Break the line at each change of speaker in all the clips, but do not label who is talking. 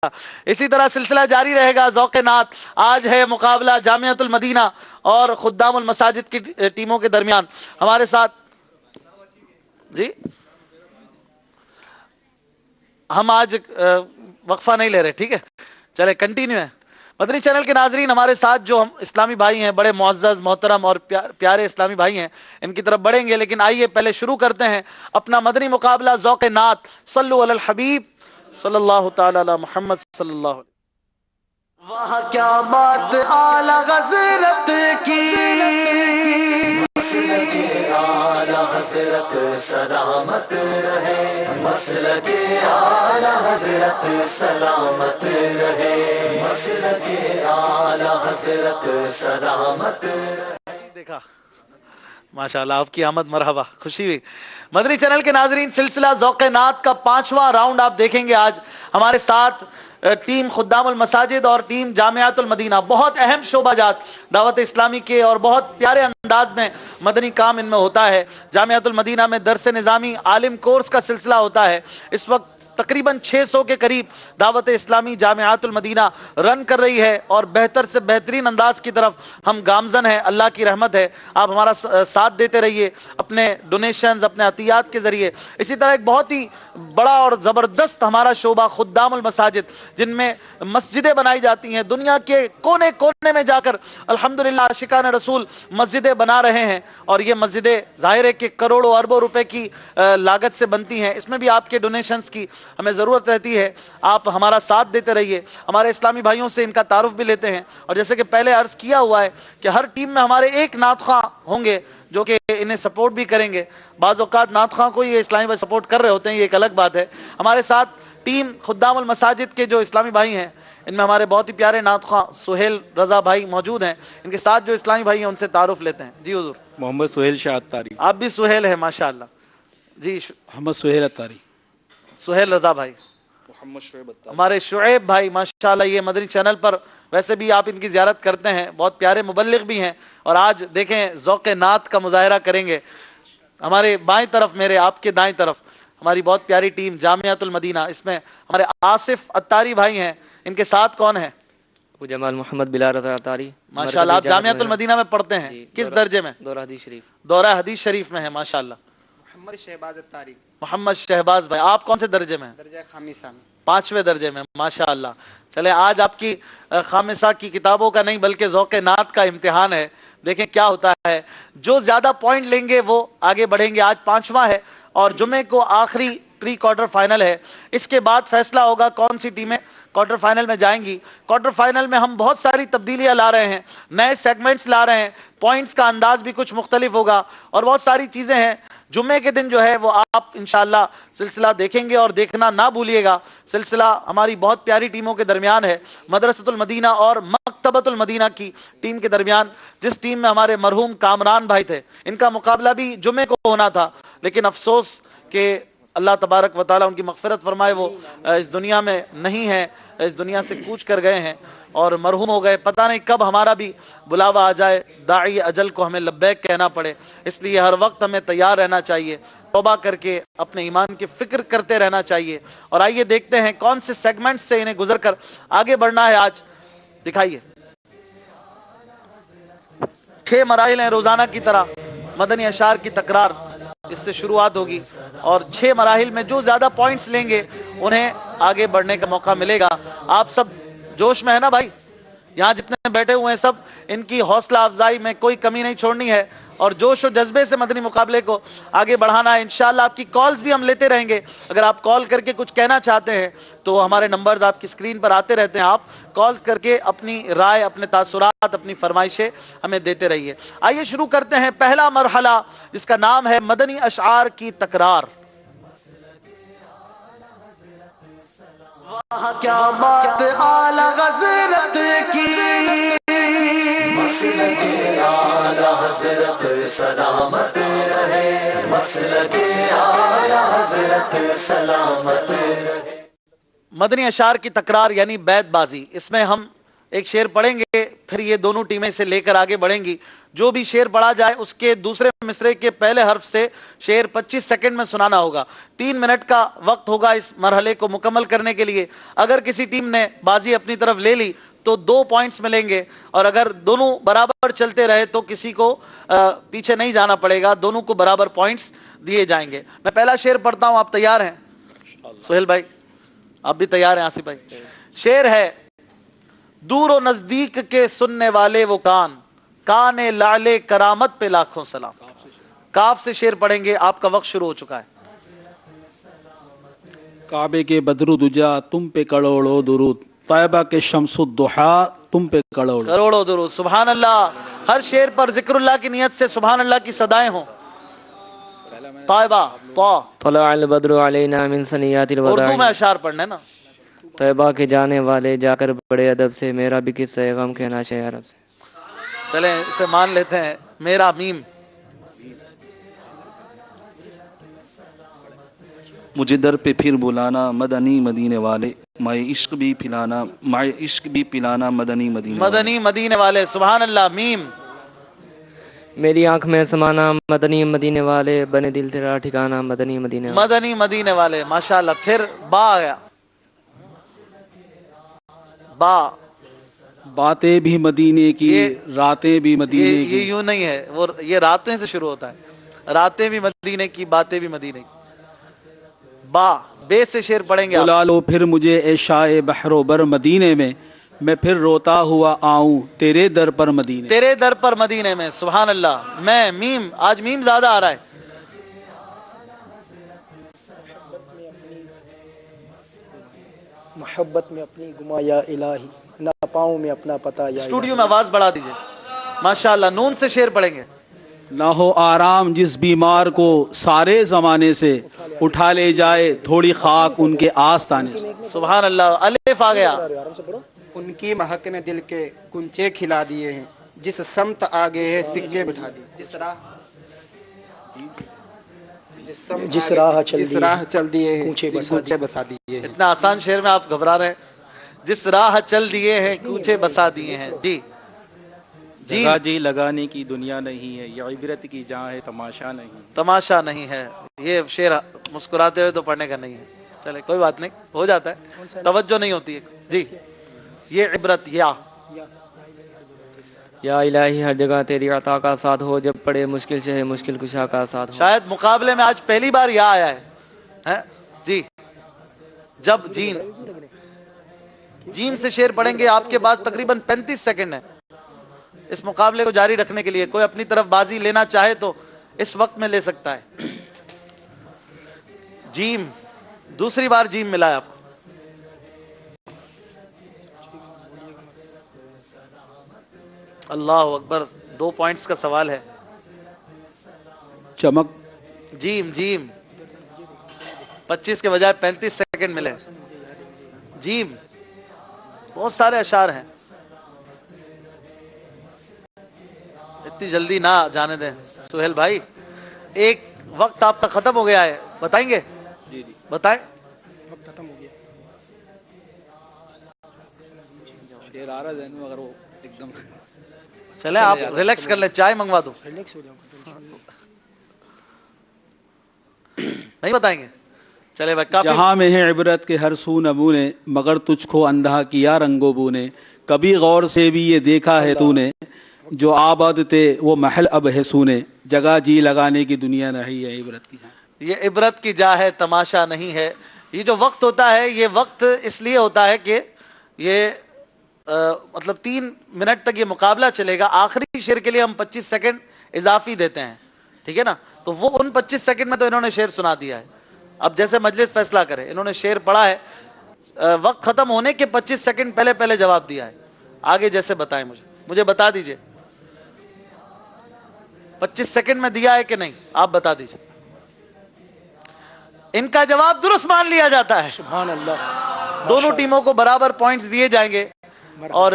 اسی طرح سلسلہ جاری رہے گا ذوق نعت. آج ہے مقابلہ جامعۃ المدینہ اور خدام المساجد کی ٹیموں کے درمیان. ہمارے ساتھ جی ہم آج وقفہ نہیں لے رہے, ٹھیک ہے, چلے کنٹینیو ہے. مدنی چینل کے ناظرین, ہمارے ساتھ جو ہم اسلامی بھائی ہیں, بڑے معزز محترم اور پیارے اسلامی بھائی ہیں, ان کی طرف بڑھیں گے, لیکن آئیے پہلے شروع کرتے ہیں اپنا مدنی مقابلہ ذوق نعت. صلو علی الحبیب صلی اللہ تعالی علی محمد صلی اللہ علیہ.
واہ کیا بات اعلی حضرت کی, اعلی حضرت سلامت رہے, مسلک اعلی حضرت سلامت رہے, مسلک اعلی حضرت سلامت رہے.
دیکھا ماشاءاللہ, آپ کی آمد مرحبا, خوشی ہوئی. مدنی چینل کے ناظرین, سلسلہ ذوق نعت کا 5واں راؤنڈ آپ دیکھیں گے. آج ہمارے ساتھ ٹیم خدام المساجد اور ٹیم جامعۃ المدینہ, بہت اہم شعبہ جات دعوت اسلامی کے اور بہت پیارے انداز میں مدنی کام ان میں ہوتا ہے. جامعۃ المدینہ میں درس نظامی عالم کورس کا سلسلہ ہوتا ہے. اس وقت تقریباً 600 کے قریب دعوت اسلامی جامعۃ المدینہ رن کر رہی ہے, اور بہتر سے بہترین انداز کی طرف ہم گامزن ہیں. اللہ کی رحمت ہے, آپ ہمارا ساتھ دیتے رہیے اپنے ڈونیشنز, اپنے عطیات کے ذریعے. اسی طرح ایک بہت ہی بڑا اور زبردست ہمارا شعبہ خدام المساجد, جن میں مسجدیں بنائی جاتی ہیں. دنیا کے کونے کونے میں جا کر الحمدللہ عاشقان رسول مسجدیں بنا رہے ہیں, اور یہ مسجدیں ظاہر ہے کہ کروڑوں اربوں روپے کی لاگت سے بنتی ہیں. اس میں بھی آپ کے ڈونیشنز کی ہمیں ضرورت رہتی ہے. آپ ہمارا ساتھ دیتے رہیے. ہمارے اسلامی بھائیوں سے ان کا تعارف بھی لیتے ہیں, اور جیسے کہ پہلے عرض کیا ہوا ہے کہ ہر ٹیم میں ہمارے ایک نعت خواں ہوں گے جو کہ انہیں سپورٹ بھی کریں گے. بعض اوقات نعت خواں کو یہ اسلامی بھائی سپورٹ کر رہے ہوتے ہیں, یہ ایک الگ بات ہے. ہمارے ساتھ ٹیم خدام المساجد کے جو اسلامی بھائی ہیں, ان میں ہمارے بہت ہی پیارے نعت خواں سہیل رضا بھائی موجود ہیں. ان کے ساتھ جو اسلامی بھائی ہیں ان سے تعارف لیتے ہیں. جی حضور.
محمد سہیل شاہ اتاری.
آپ بھی سہیل ہیں ماشاءاللہ. جی
محمد سہیل اتاری.
سہیل رضا بھائی.
محمد شعیب اتاری.
ہمارے شعیب بھائی ماشاءاللہ, یہ مدنی چینل پر ویسے بھی آپ ان کی زیارت کرتے ہیں, بہت پیارے مبلغ بھی ہیں, اور آج دیکھیں ذوق نعت کا مظاہرہ کریں گے. ہمارے بائیں طرف, میرے آپ کے دائیں طرف ہماری بہت پیاری ٹیم جامعۃ المدینہ, اس میں ہمارے آصف اتاری بھائی ہیں. ان کے ساتھ کون ہیں؟
ابو جمال محمد بلال رضا اتاری.
ماشاءاللہ, آپ جامعۃ المدینہ میں پڑھتے ہیں, کس درجے میں؟
دورہ حدیث شریف.
دورہ حدیث شریف میں ہے ماشاءاللہ.
محمد شہباز اتاری.
محمد شہباز بھائی, آپ کون سے درجے میں ہیں؟
درجہ خامسہ میں.
5ویں درجے میں ماشاءاللہ. چلے آج آپ کی خامسہ کی کتابوں کا نہیں بلکہ ذوق نعت کا امتحان ہے. دیکھیں کیا ہوتا ہے, جو زیادہ پوائنٹ لیں گے وہ آگے بڑھیں گے. آج 5واں ہے, اور جمعے کو آخری پری کوارٹر فائنل ہے. اس کے بعد فیصلہ ہوگا کون سی ٹیمیں کوارٹر فائنل میں جائیں گی. کوارٹر فائنل میں ہم بہت ساری تبدیلیاں لا رہے ہیں, نئے سیگمنٹس لا رہے ہیں, پوائنٹس کا انداز بھی کچھ مختلف ہوگا, اور بہت ساری چیزیں ہیں. جمعے کے دن جو ہے وہ آپ انشاءاللہ سلسلہ دیکھیں گے, اور دیکھنا نہ بھولیے گا. سلسلہ ہماری بہت پیاری ٹیموں کے درمیان ہے, مدرسۃ المدینہ اور مکتبۃ المدینہ کی ٹیم کے درمیان. جس ٹیم میں ہمارے مرحوم کامران بھائی تھے, ان کا مقابلہ بھی جمعے کو ہونا تھا, لیکن افسوس کہ اللہ تبارک و تعالیٰ ان کی مغفرت فرمائے, وہ اس دنیا میں نہیں ہیں, اس دنیا سے کوچ کر گئے ہیں اور مرحوم ہو گئے. پتہ نہیں کب ہمارا بھی بلاوا آ جائے, داعی اجل کو ہمیں لبیک کہنا پڑے. اس لیے ہر وقت ہمیں تیار رہنا چاہیے, توبہ کر کے اپنے ایمان کی فکر کرتے رہنا چاہیے. اور آئیے دیکھتے ہیں کون سے سیگمنٹ سے انہیں گزر کر آگے بڑھنا ہے. آج دکھائیے 6 مراحل ہیں روزانہ کی طرح. مدنی اشعار کی تکرار اس سے شروعات ہوگی, اور 6 مراحل میں جو زیادہ پوائنٹس لیں گے انہیں آگے بڑھنے کا موقع ملے گا. آپ سب جوش میں ہے نا بھائی؟ یہاں جتنے بیٹھے ہوئے ہیں سب, ان کی حوصلہ افزائی میں کوئی کمی نہیں چھوڑنی ہے, اور جوش و جذبے سے مدنی مقابلے کو آگے بڑھانا ہے. انشاءاللہ آپ کی کالز بھی ہم لیتے رہیں گے. اگر آپ کال کر کے کچھ کہنا چاہتے ہیں تو ہمارے نمبرز آپ کی اسکرین پر آتے رہتے ہیں, آپ کالز کر کے اپنی رائے, اپنے تاثرات, اپنی فرمائشیں ہمیں دیتے رہیے. آئیے شروع کرتے ہیں پہلا مرحلہ, جس کا نام ہے مدنی اشعار کی تکرار.
واہ کیا بات اعلی حضرت کی, مسلک اعلی حضرت سلامت رہے, مسلک اعلی حضرت سلامت رہے.
مدنی اشعار کی تکرار یعنی بیت بازی. اس میں ہم एक शेर पढ़ेंगे, फिर ये दोनों टीमें से लेकर आगे बढ़ेंगी। जो भी शेर पढ़ा जाए उसके दूसरे मिसरे के पहले हर्फ से शेर 25 सेकंड में सुनाना होगा। 3 मिनट का वक्त होगा इस मरहले को मुकम्मल करने के लिए। अगर किसी टीम ने बाजी अपनी तरफ ले ली तो 2 पॉइंट्स मिलेंगे, और अगर दोनों बराबर चलते रहे तो किसी को पीछे नहीं जाना पड़ेगा, दोनों को बराबर पॉइंट्स दिए जाएंगे। मैं पहला शेर पढ़ता हूं, आप तैयार हैं? सोहेल भाई आप भी तैयार हैं? आसिफ भाई, शेर है, दूर और नजदीक के सुनने वाले वो कान, काने लाले करामत पे लाखों सलाम। काफ से शेर पढ़ेंगे, आपका वक्त शुरू हो चुका है।
काबे के बदरुदुजा तुम पे करोड़ों दुरूद, तैयबा के शम्सुद्दुहा तुम पे
करोड़ों दुरूद। सुभान अल्लाह। हर शेर पर जिक्रुल्लाह की नियत से सुभान अल्लाह की सदाएं हों। तैयबा
तलअल बद्रु अलैना मिन सनियातिल
उर्दू में
वदाई,
अशार पढ़ने ना।
तैयबा के जाने वाले जाकर बड़े अदब से, मेरा भी किस्सा गम कहना चाहिए अरब से।
चलें इसे मान लेते हैं। मेरा मीम,
मुझे दर पे फिर बुलाना मदनी मदीने वाले, माए इश्क भी पिलाना, माए इश्क भी पिलाना मदनी मदीने वाले।
मदनी मदीने वाले। सुभान अल्लाह। मीम,
मेरी आंख में समाना मदनी मदीने वाले, बने दिल तेरा ठिकाना मदनी मदीने वाले।
मदनी मदीने वाले। माशाअल्लाह। फिर बा आ गया। बा,
बातें भी मदीने की, रातें भी मदीने
ये
की।
यूं नहीं है, वो ये रातें से शुरू होता है। रातें भी मदीने की, बातें भी मदीने की। बा, बे से शेर पढ़ेंगे आप।
बुला लो फिर मुझे ए शाए बहरो बर मदीने में, मैं फिर रोता हुआ आऊं तेरे दर पर मदीने।
तेरे दर पर मदीने में। सुभान अल्लाह। मैं मीम, आज मीम ज्यादा आ रहा है।
मोहब्बत में अपनी गुमा या इलाही, ना पाऊं में अपना पता या
स्टूडियो में आवाज बढ़ा दीजिए। माशाअल्लाह। नून से शेर पढ़ेंगे।
ना हो आराम जिस बीमार को सारे जमाने से, उठा ले जाए थोड़ी खाक उनके आस्ताने से।
सुभान अल्लाह। अलिफ आ गया।
उनकी महक ने दिल के कुंचे खिला दिए हैं, जिस समत आगे है सिक्के बिठा दिए। जिस राह चल दिए हैं कूचे बसा दिए हैं।
इतना आसान शेर में आप घबरा रहे हैं। जिस राह चल दिए हैं कूचे बसा दिए हैं। जी जी।
जगह जी लगाने की दुनिया नहीं है, ये इबरत की जहाँ है तमाशा नहीं।
तमाशा नहीं है। ये शेर मुस्कुराते हुए तो पढ़ने का नहीं है। चले कोई बात नहीं, हो जाता है, तवज्जो नहीं होती है। जी, ये इबरत
या इलाही हर जगह तेरी अता का साथ हो, जब पड़े मुश्किल से है मुश्किल कुशा का साथ हो।
शायद मुकाबले में आज पहली बार या आया है? जी। जब जीन, जीन से शेर पढ़ेंगे। आपके पास तकरीबन 35 सेकंड है इस मुकाबले को जारी रखने के लिए। कोई अपनी तरफ बाजी लेना चाहे तो इस वक्त में ले सकता है। जीम, दूसरी बार जीम मिला है आपको। अल्लाह अकबर। 2 पॉइंट्स का सवाल है।
चमक,
जीम, जीम। 25 के बजाय 35 सेकंड मिले। जीम, बहुत सारे अशार हैं, इतनी जल्दी ना जाने दें सुहेल भाई। एक वक्त आपका खत्म हो गया है, बताएंगे?
जी जी
बताएं।
वक्त खत्म हो गया।
शेर आ रहा है अगर वो एकदम।
चले आप रिलैक्स कर ले, चाय मंगवा दो।
रिलैक्स हो जाओ।
नहीं बताएंगे? चले भाई, काफी।
जहाँ में है इबरत के हर सू नमूने, मगर तुझको अंधा किया रंगो बूने, कभी गौर से भी ये देखा है तूने, जो आबाद थे वो महल अब है सूने, जगह जी लगाने की दुनिया नहीं है इबरत की जहाँ।
ये इबरत की जा है, तमाशा नहीं है। ये जो वक्त होता है, ये वक्त इसलिए होता है कि ये मतलब 3 मिनट तक ये मुकाबला चलेगा। आखिरी शेर के लिए हम 25 सेकंड इजाफी देते हैं, ठीक है ना? तो वो उन 25 सेकंड में तो इन्होंने शेर सुना दिया है। अब जैसे मजलिस फैसला करे, इन्होंने शेर पढ़ा है, वक्त खत्म होने के 25 सेकंड पहले पहले जवाब दिया है। आगे जैसे बताएं, मुझे बता दीजिए 25 सेकंड में दिया है कि नहीं, आप बता दीजिए। इनका जवाब दुरुस्त मान लिया जाता है।
सुभान अल्लाह।
दोनों टीमों को बराबर पॉइंट्स दिए जाएंगे और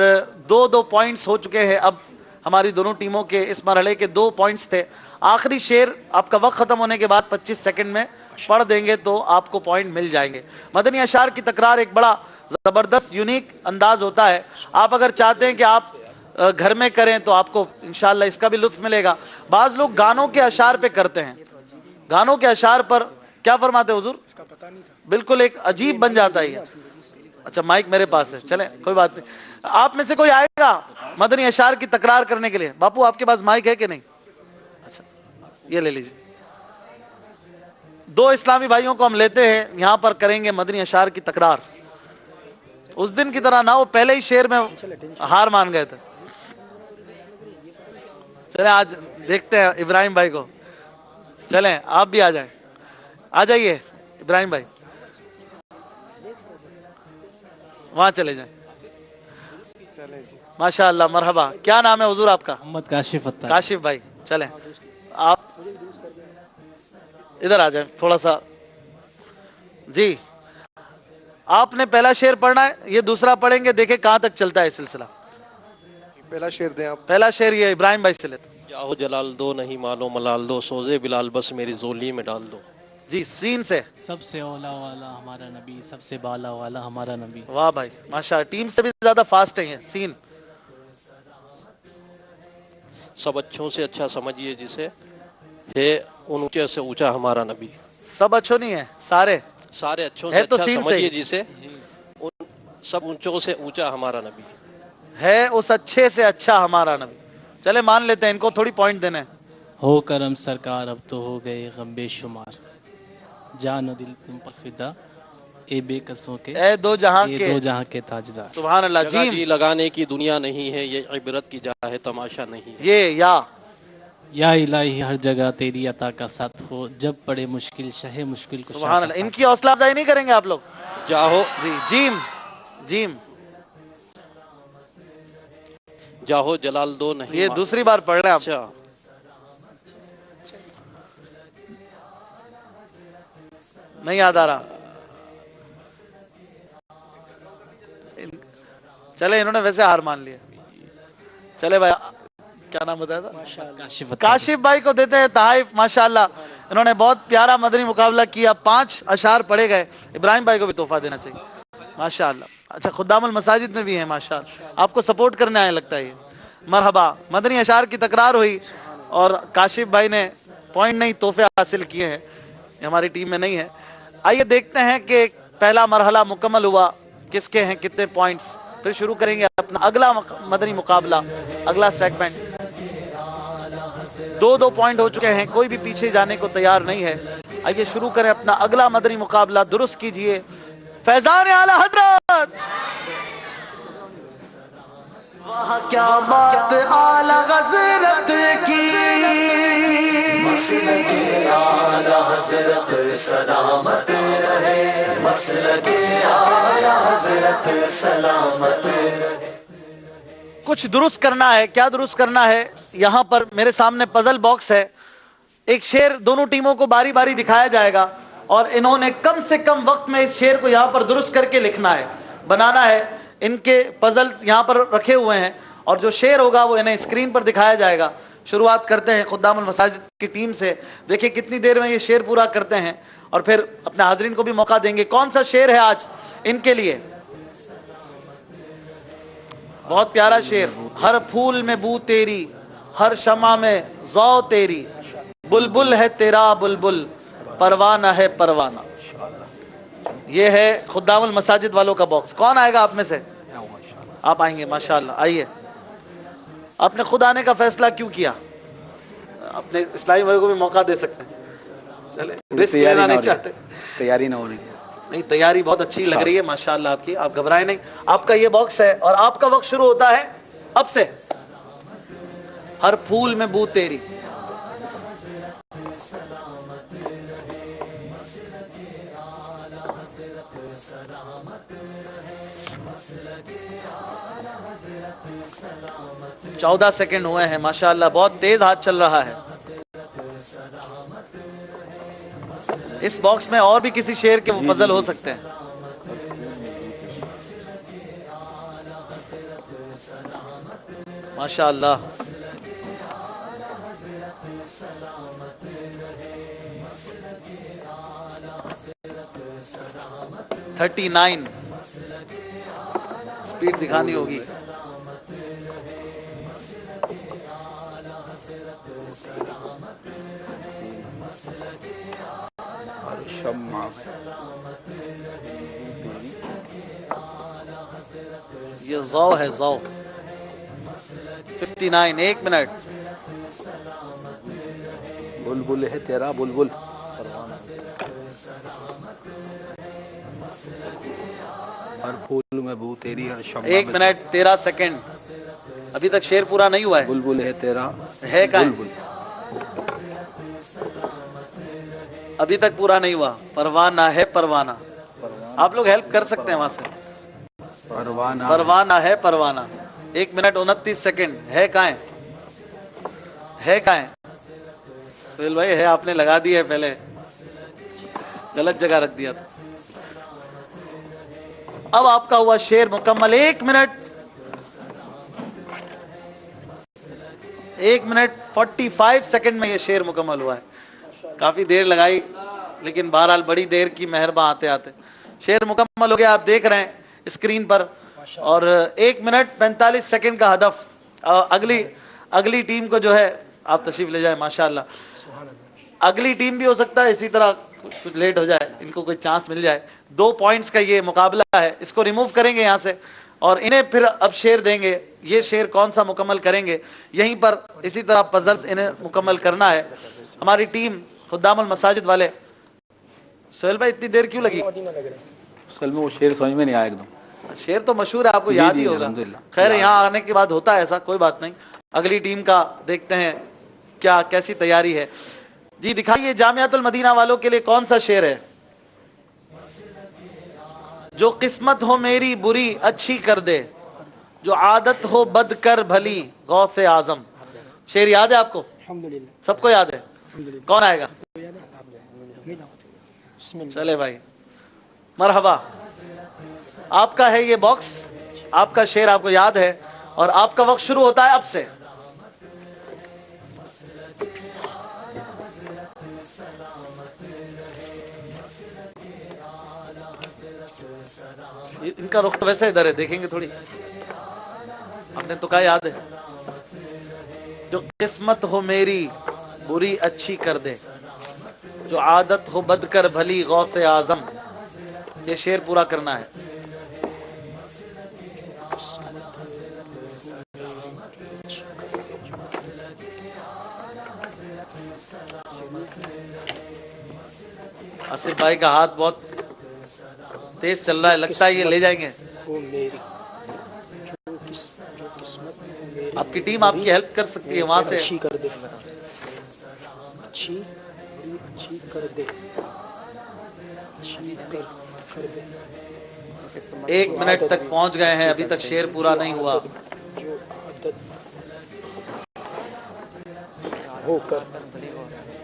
2-2 पॉइंट्स हो चुके हैं। अब हमारी दोनों टीमों के इस मरहले के 2 पॉइंट्स थे। आखिरी शेर आपका वक्त खत्म होने के बाद 25 सेकंड में पढ़ देंगे तो आपको पॉइंट मिल जाएंगे। मदनी अशार की तकरार एक बड़ा زبردست یونیک انداز ہوتا ہے. آپ اگر چاہتے ہیں کہ آپ گھر میں کریں تو آپ کو انشاءاللہ اس کا بھی لطف ملے گا. بعض لوگ گانوں کے اشعار پہ کرتے ہیں, گانوں کے اشعار پر کیا فرماتے ہیں حضور؟ بالکل ایک عجیب بن جاتا ہے یہ. اچھا مائک میرے پاس ہے, چلیں کوئی بات نہیں. آپ میں سے کوئی آئے گا مدنی اشعار کی تکرار کرنے کے لیے؟ باپو آپ کے پاس مائک ہے کہ نہیں؟ اچھا یہ لے لیجیے. 2 اسلامی بھائیوں کو ہم لیتے ہیں, یہاں پر کریں گے مدنی اشعار کی تکرار. اس دن کی طرح نہ, وہ پہلے ہی شعر میں ہار مان گئے تھے. چلیں آج دیکھتے ہیں ابراہیم بھائی کو. چلیں آپ بھی آ جائیں, آ جائیے ابراہیم بھائی, وہاں چلے جائیں. ماشاء اللہ, مرحبا. کیا نام ہے حضور آپ کا؟
محمد کاشف اتار.
کاشف بھائی, چلیں آپ ادھر آ جائیں تھوڑا سا. جی آپ نے پہلا شعر پڑھنا ہے, یہ دوسرا پڑھیں گے, دیکھیں کہاں تک چلتا ہے سلسلہ.
پہلا شعر دیں آپ.
پہلا شعر یہ ابراہیم بھائی سے لیتے.
جاہو جلال دو نہیں مالو ملال دو, سوزے بلال بس میری زولی میں ڈال دو.
جی سین سے.
سب سے اولا والا ہمارا نبی, سب سے بالا والا ہمارا نبی.
واہ بھائی ماشاء اللہ, ٹیم سے بھی زیادہ فاسٹ ہے یہ. سین.
سب اچھوں سے اچھا سمجھیے جسے, ہے ان اونچے سے اونچا ہمارا نبی.
سب اچھو نہیں ہے, سارے
سارے اچھوں سے
ہے تو
اچھا
سین سے
سمجھیے
ہی.
جسے, سب اونچوں سے اونچا ہمارا نبی.
ہے اس اچھے سے اچھا ہمارا نبی. چلے مان لیتے ہیں, ان کو تھوڑی پوائنٹ دینے ہیں.
ہو کرم سرکار اب تو ہو گئے غم بے شمار, جان و دل تم پر فدا اے بے کسوں کے,
اے دو جہاں
اے
کے.
دو جہاں کے تاجدار.
سبحان اللہ.
جگہ
جیم.
جی لگانے کی دنیا نہیں ہے, یہ عبرت کی جا ہے تماشا نہیں ہے.
یہ یا
یا الہی ہر جگہ تیری عطا کا ساتھ ہو, جب پڑے مشکل شہ مشکل کو
سبحان اللہ. ان کی حوصلہ افزائی نہیں کریں گے آپ لوگ؟
جاہو
جی جیم. جیم
جاہو جلال دو نہیں
یہ دوسری بار پڑھ رہے ہیں آپ.
اچھا
نہیں یاد آ رہا. چلے انہوں نے ویسے ہار مان لیا. چلے بھائی, کیا نام بتایا تھا؟
کاشف اتار.
کاشف بھائی کو دیتے ہیں تحائف. ماشاءاللہ انہوں نے بہت پیارا مدنی مقابلہ کیا, 5 اشعار پڑھے گئے. ابراہیم بھائی کو بھی تحفہ دینا چاہیے. ماشاءاللہ. اچھا خدام المساجد میں بھی ہیں ماشاءاللہ, آپ کو سپورٹ کرنے آئے لگتا ہے یہ. مرحبا. مدنی اشعار کی تکرار ہوئی اور کاشف بھائی نے پوائنٹ نہیں تحفے حاصل کیے ہیں, ہماری ٹیم میں نہیں ہے. آئیے دیکھتے ہیں کہ پہلا مرحلہ مکمل ہوا, کس کے ہیں کتنے پوائنٹس. پھر شروع کریں گے اپنا اگلا مدنی مقابلہ, اگلا سیگمنٹ. 2 پوائنٹ ہو چکے ہیں, کوئی بھی پیچھے جانے کو تیار نہیں ہے. آئیے شروع کریں اپنا اگلا مدنی مقابلہ. درست کیجئے فیضان اعلی حضرت.
وہاں کیا بات اعلی حضرت کی, مسلک اعلی حضرت سلامت رہے, مسلک اعلی حضرت سلامت رہے.
کچھ درست کرنا ہے. کیا درست کرنا ہے؟ یہاں پر میرے سامنے پزل باکس ہے, ایک شعر دونوں ٹیموں کو باری باری دکھایا جائے گا اور انہوں نے کم سے کم وقت میں اس شعر کو یہاں پر درست کر کے لکھنا ہے, بنانا ہے. ان کے پزلز یہاں پر رکھے ہوئے ہیں اور جو شعر ہوگا وہ انہیں اسکرین پر دکھایا جائے گا. شروعات کرتے ہیں خدام المساجد کی ٹیم سے. دیکھیں کتنی دیر میں یہ شعر پورا کرتے ہیں اور پھر اپنے حاضرین کو بھی موقع دیں گے. کون سا شعر ہے آج ان کے لیے؟ بہت پیارا شعر. ہر پھول میں بو تیری, ہر شمع میں ذو تیری, بلبل ہے تیرا بلبل, پروانہ ہے پروانہ. یہ ہے خدام المساجد والوں کا باکس. کون آئے گا آپ میں سے؟ آپ آئیں گے ماشاءاللہ. آئیے. آپ نے خود آنے کا فیصلہ کیوں کیا؟ اپنے اسلامی بھائی کو بھی موقع دے سکتے ہیں. چلے رسک لینا نہیں چاہتے.
تیاری نہ ہو رہی.
نہیں تیاری بہت اچھی لگ رہی ہے ماشاءاللہ آپ کی, آپ گھبرائیں نہیں. آپ کا یہ باکس ہے اور آپ کا وقت شروع ہوتا ہے اب سے. ہر پھول میں بو تیری. چودہ سیکنڈ ہوئے ہیں ماشاءاللہ, بہت تیز ہاتھ چل رہا ہے. اس باکس میں اور بھی کسی شعر کے پزل ہو سکتے ہیں. ماشاءاللہ. स्पीड दिखानी होगी। ये ज़ौ है, ज़ौ। 59, 1 मिनट।
बुलबुल है तेरा बुलबुल, हर फूल में बू तेरी, हर शम्मा
1 मिनट 13 सेकंड। अभी तक शेर पूरा नहीं हुआ है।
बुलबुल है तेरा
है कहाँ?
बुलबुल,
अभी तक पूरा नहीं हुआ। परवाना है परवाना। आप लोग हेल्प कर सकते हैं वहां से।
परवाना
परवाना है परवाना। 1 मिनट 29 सेकंड। है कहाँ है कहाँ है? सुहेल भाई है, आपने लगा दी है, पहले गलत जगह रख दिया था। अब आपका हुआ शेर मुकम्मल। 1 मिनट 45 सेकंड में ये शेर मुकम्मल हुआ है। काफी देर लगाई, लेकिन बहरहाल बड़ी देर की मेहरबान आते आते शेर मुकम्मल हो गया। आप देख रहे हैं स्क्रीन पर। और 1 मिनट 45 सेकंड का हदफ। अगली टीम को जो है, आप तशरीफ ले जाए। माशाअल्लाह, अगली टीम भी हो सकता है इसी तरह कुछ लेट हो जाए, इनको कोई चांस मिल जाए। 2 पॉइंट्स का ये मुकाबला है। इसको रिमूव करेंगे यहाँ से और इन्हें फिर अब शेर देंगे। ये शेर कौन सा मुकम्मल करेंगे, यहीं पर इसी तरह पजल्स इन्हें मुकम्मल करना है। हमारी टीम खुद्दामुल मसाजिद वाले। सोहेल भाई इतनी देर क्यों लगी?
असल में वो शेर समझ में नहीं आया एकदम।
शेर तो मशहूर है, आपको याद ही होगा। खैर, यहाँ आने के बाद होता है ऐसा, कोई बात नहीं। अगली टीम का देखते हैं क्या कैसी तैयारी है। जी दिखाइए, जामियातुल मदीना वालों के लिए कौन सा शेर है? जो किस्मत हो मेरी बुरी अच्छी कर दे, जो आदत हो बद कर भली गौसे आजम। शेर याद है आपको? सबको याद है? कौन आएगा? चले भाई, मरहबा। आपका है ये बॉक्स, आपका शेर आपको याद है और आपका वक्त शुरू होता है अब से। इनका रुख तो वैसे इधर है, देखेंगे थोड़ी। आपने तो कहा याद है, जो किस्मत हो मेरी बुरी अच्छी कर दे, जो आदत हो बद कर भली गौसे आजम। ये शेर पूरा करना है। आसिफ भाई का हाथ बहुत तेज चल रहा है, लगता है ये ले जाएंगे। आपकी टीम आपकी हेल्प कर सकती है वहां से।
अच्छी कर दे, अच्छी कर दे, अच्छी कर दे।
1 मिनट तक पहुंच गए हैं, अभी तक शेर पूरा नहीं हुआ।
जो आदत होकर,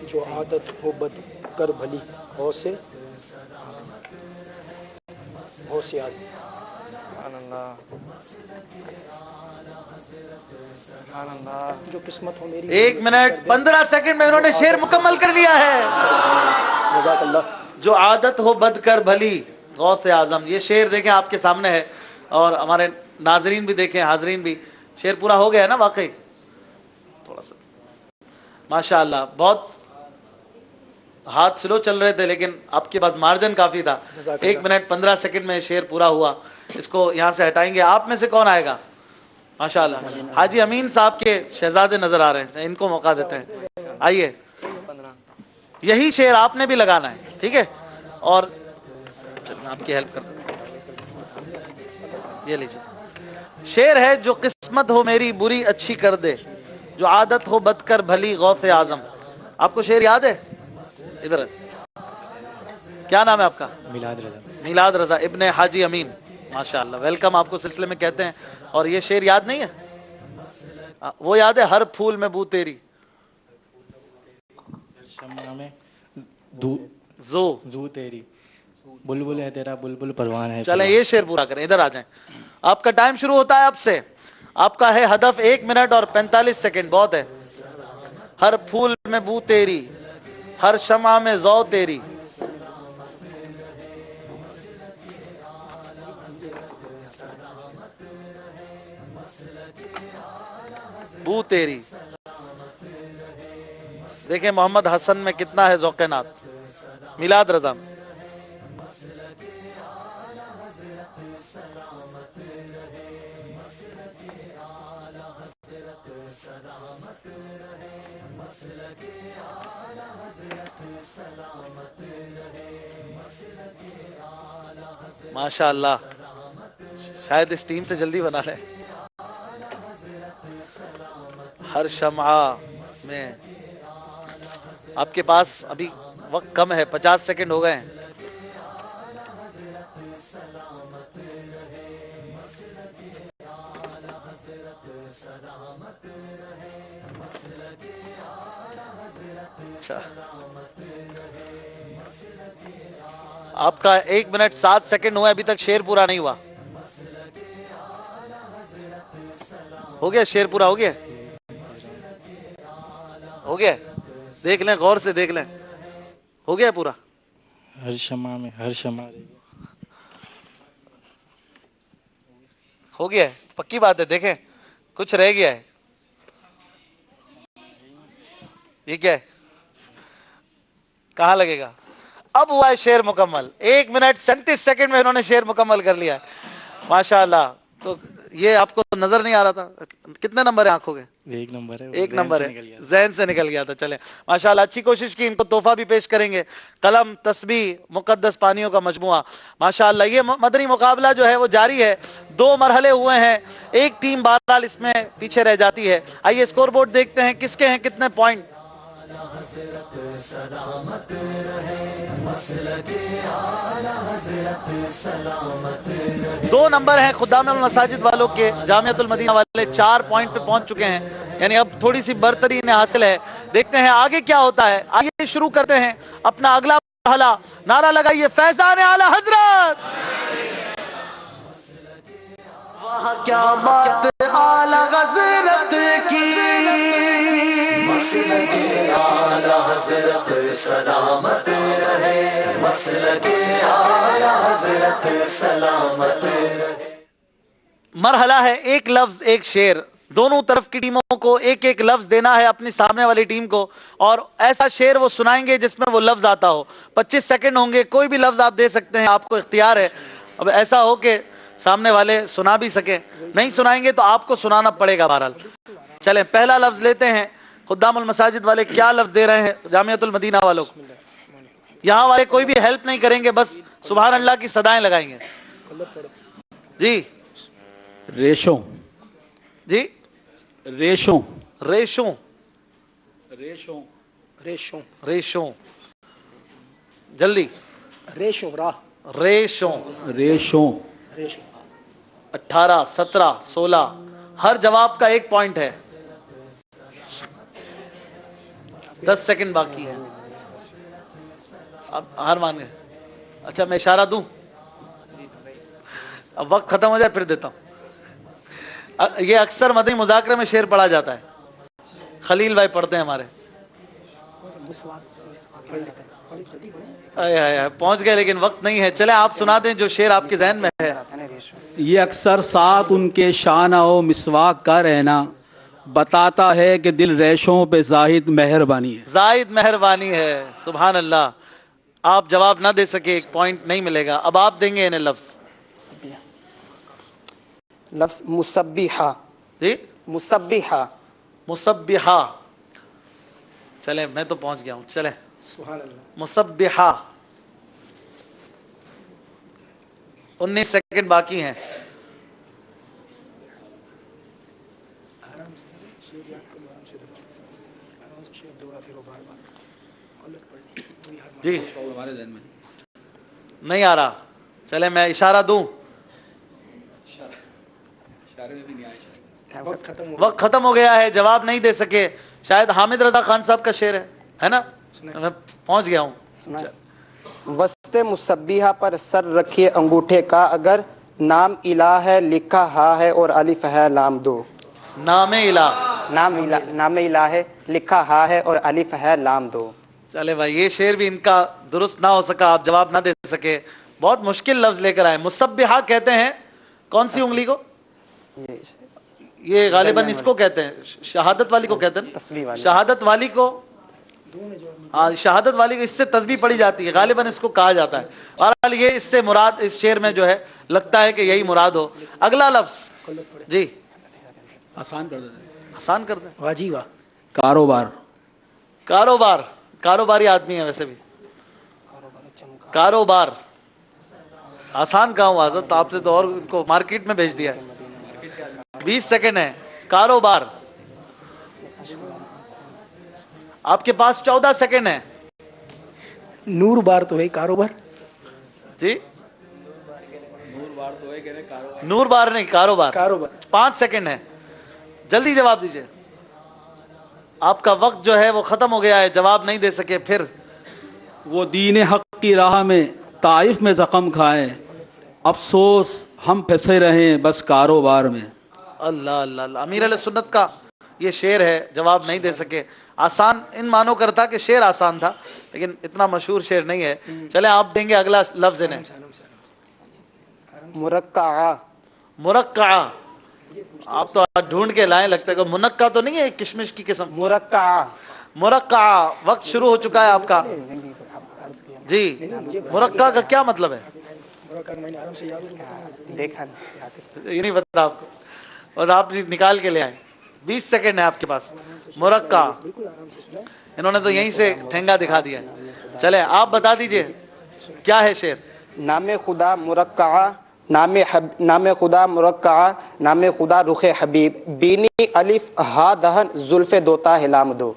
जो आदत हो बद कर भली हो से आज। जो किस्मत हो मेरी।
1 मिनट 15 सेकंड में उन्होंने शेर मुकम्मल कर लिया है। जो आदत हो बद कर भली गौसे आजम। ये शेर देखें आपके सामने है और हमारे नाजरीन भी देखें, हाजरीन भी। शेर पूरा हो गया है ना वाकई? थोड़ा सा माशाअल्लाह, बहुत हाथ स्लो चल रहे थे लेकिन आपके पास मार्जिन काफी था। 1 मिनट 15 सेकंड में शेर पूरा हुआ। इसको यहाँ से हटाएंगे। आप में से कौन आएगा? माशाअल्लाह, हाजी अमीन साहब के शहजादे नजर आ रहे हैं, इनको मौका देते हैं। आइए, यही शेर आपने भी लगाना है, ठीक है? और मैं आपकी हेल्प करता हूं। ये लीजिए, शेर है जो किस्मत हो मेरी बुरी अच्छी कर दे, जो आदत हो बद कर भली गौसे आजम। आपको शेर याद है? इधर क्या नाम है आपका?
मिलाद रजा।
मिलाद रजा इब्ने हाजी अमीन। माशाअल्लाह, वेलकम आपको सिलसिले में कहते हैं। और ये शेर याद नहीं है? वो याद है, हर फूल में बू तेरी,
शम्मा में
जो
तेरी, बुलबुल है तेरा बुलबुल परवान है।
चलें ये शेर पूरा करें। इधर आ जाएं, आपका टाइम शुरू होता है अब से। आपका है हदफ 1 मिनट और 45 सेकंड। बहुत है। हर फूल में बू तेरी, हर शमा में जौ तेरी। बू तेरी। देखें मोहम्मद हसन में कितना है ज़ौक़ नात। मिलाद रज़ा में माशाअल्लाह, शायद इस टीम से जल्दी बना ले। हर शम्आ में आपके पास अभी वक्त कम है, 50 सेकंड हो गए हैं। अच्छा, आपका 1 मिनट 7 सेकंड हुआ, अभी तक शेर पूरा नहीं हुआ। हो गया शेर पूरा? हो गया, हो गया। देख लें, गौर से देख लें, हो गया पूरा।
हर शमा में हर शमा
हो गया है, पक्की बात है। देखें कुछ रह गया है। ये क्या है, कहाँ लगेगा? अब हुआ है शेर मुकम्मल। 1 मिनट 37 सेकंड में इन्होंने शेर मुकम्मल कर लिया है, माशाअल्लाह। तो ये आपको नजर नहीं आ रहा था? कितने नंबर है आंखों के?
1 नंबर है,
1 नंबर है, ज़हन से निकल गया था। चले माशाअल्लाह, अच्छी कोशिश की। इनको तोहफा भी पेश करेंगे, कलम, तस्बीह, मुकद्दस पानियों का मजमुआ। माशाअल्लाह, ये मदनी मुकाबला जो है वो जारी है। 2 मरहले हुए हैं, एक टीम बहरहाल इसमें पीछे रह जाती है। आइए स्कोर बोर्ड देखते हैं, किसके हैं कितने पॉइंट। 2 नंबर हैं खुद्दामुल मसाजिद वालों के, जामियतुल मदीना वाले 4 पॉइंट पे पहुंच चुके हैं, यानी अब थोड़ी सी बरतरी इन्हें हासिल है। देखते हैं आगे क्या होता है। आइए शुरू करते हैं अपना अगला मरहला। नारा लगाइए, फैज़ान आला हजरत।
वाह क्या बात आला हज़रत की, मसलके आला हज़रत सलामत रहे, मसलके आला हज़रत सलामत रहे।
मरहला है एक लफ्ज एक शेर। दोनों तरफ की टीमों को एक एक लफ्ज देना है अपनी सामने वाली टीम को, और ऐसा शेर वो सुनाएंगे जिसमें वो लफ्ज आता हो। 25 सेकंड होंगे, कोई भी लफ्ज आप दे सकते हैं, आपको इख्तियार है। अब ऐसा हो कि सामने वाले सुना भी सके, नहीं सुनाएंगे तो आपको सुनाना पड़ेगा बहरहाल। चलें, पहला लफ्ज लेते हैं। खुद्दामुल मसाजिद वाले क्या लफ्ज दे रहे हैं जामियतुल मदीना वालों को? यहाँ वाले कोई भी हेल्प नहीं करेंगे, बस सुभान अल्लाह की सदाएं लगाएंगे जी।
रेशों
जी,
रेशों
रेशों
रेशों
रेशों
रेशों, जल्दी।
रेशों राह
रेशों
रेशों।
रेशों
18, 17, 16, हर जवाब का 1 पॉइंट है। 10 सेकंड बाकी है। अब हार मान गए? अच्छा, मैं इशारा दूं? अब वक्त खत्म हो जाए फिर देता हूं। ये अक्सर मदनी मुज़ाकरे में शेर पढ़ा जाता है, खलील भाई पढ़ते हैं हमारे। पहुंच गए लेकिन वक्त नहीं है। चले आप सुना दें जो शेर आपके जहन में है।
ये अक्सर साथ उनके शाना ओ मिसवाक का रहना बताता है कि दिल रेशों पे जाहिद मेहरबानी है।
जाहिद मेहरबानी है, सुभान अल्लाह। आप जवाब ना दे सके, 1 पॉइंट नहीं मिलेगा। अब आप देंगे इन्हें लफ्ज।
लफ्ज मुसब्बिहा।
जी,
मुसब्बिहा।
मुसब्बिहा। चले, मैं तो पहुंच गया हूं। चले,
सुभान अल्लाह।
मुसब्बिहा। 19 सेकंड बाकी हैं। जी,
हमारे जहन में
नहीं आ रहा। चले, मैं इशारा दूं? वक्त खत्म हो गया है, जवाब नहीं दे सके। शायद हामिद रजा खान साहब का शेर है ना? मैं पहुंच गया हूं।
वस्ते मुसब्बिहा पर सर रखिए अंगूठे का, अगर नाम इला है लिखा हा है और अलिफ है लाम दो।
नामे इला,
नाम इला है लिखा हा है और अलिफ है लाम दो।
चले भाई, ये शेर भी इनका दुरुस्त ना हो सका, आप जवाब ना दे सके। बहुत मुश्किल लफ्ज लेकर आए। मुसब्बिहा कहते हैं कौन सी उंगली को? یہ غالباً اس کو کہتے ہیں شہادت والی کو کہتے ہیں شہادت والی کو ہاں شہادت والی کو اس سے تسبیح پڑھی جاتی ہے غالباً اس کو کہا جاتا ہے اور یہ اس سے مراد اس شعر میں جو ہے لگتا ہے کہ یہی مراد ہو. اگلا لفظ جی
آسان کر دیتے
آسان کر دیں.
واہ جی واہ.
کاروبار.
کاروبار کاروباری آدمی ہے ویسے بھی. کاروبار آسان کہاں ہوا حضرت آپ نے تو اور ان کو مارکیٹ میں بھیج دیا ہے. 20 سیکنڈ ہے. کاروبار آپ کے پاس 14 سیکنڈ ہے.
نور بار تو ہے کاروبار.
جی نور بار نہیں کاروبار. 5 سیکنڈ ہے جلدی جواب دیجئے. آپ کا وقت جو ہے وہ ختم ہو گیا ہے جواب نہیں دے سکے. پھر
وہ دین حق کی راہ میں طائف میں زخم کھائے افسوس ہم پھنسے رہیں بس کاروبار میں.
اللہ اللہ اللہ. امیر علیہ سنت کا یہ شعر ہے جواب نہیں دے سکے. آسان ان معنوں کر تھا کہ شعر آسان تھا لیکن اتنا مشہور شعر نہیں ہے. چلیں آپ دیں گے اگلا لفظ انہیں.
مرقعہ.
مرقعہ آپ تو ڈھونڈ کے لائیں لگتا ہے کہ منقع تو نہیں ہے کشمش کی قسم.
مرقعہ.
مرقعہ وقت شروع ہو چکا ہے آپ کا. جی مرقع کا کیا مطلب ہے
دیکھا
یہ نہیں پتا آپ کو اور آپ نکال کے لے آئے. 20 سیکنڈ ہے آپ کے پاس. مرقع انہوں نے تو یہیں سے ٹھنگا دکھا دیا. چلے آپ بتا دیجئے کیا ہے شعر.
نام خدا مرقعہ نام خدا مرقعہ نام خدا رخ حبیب بینی الف ہا دہن زلف دوتا ہلام دو.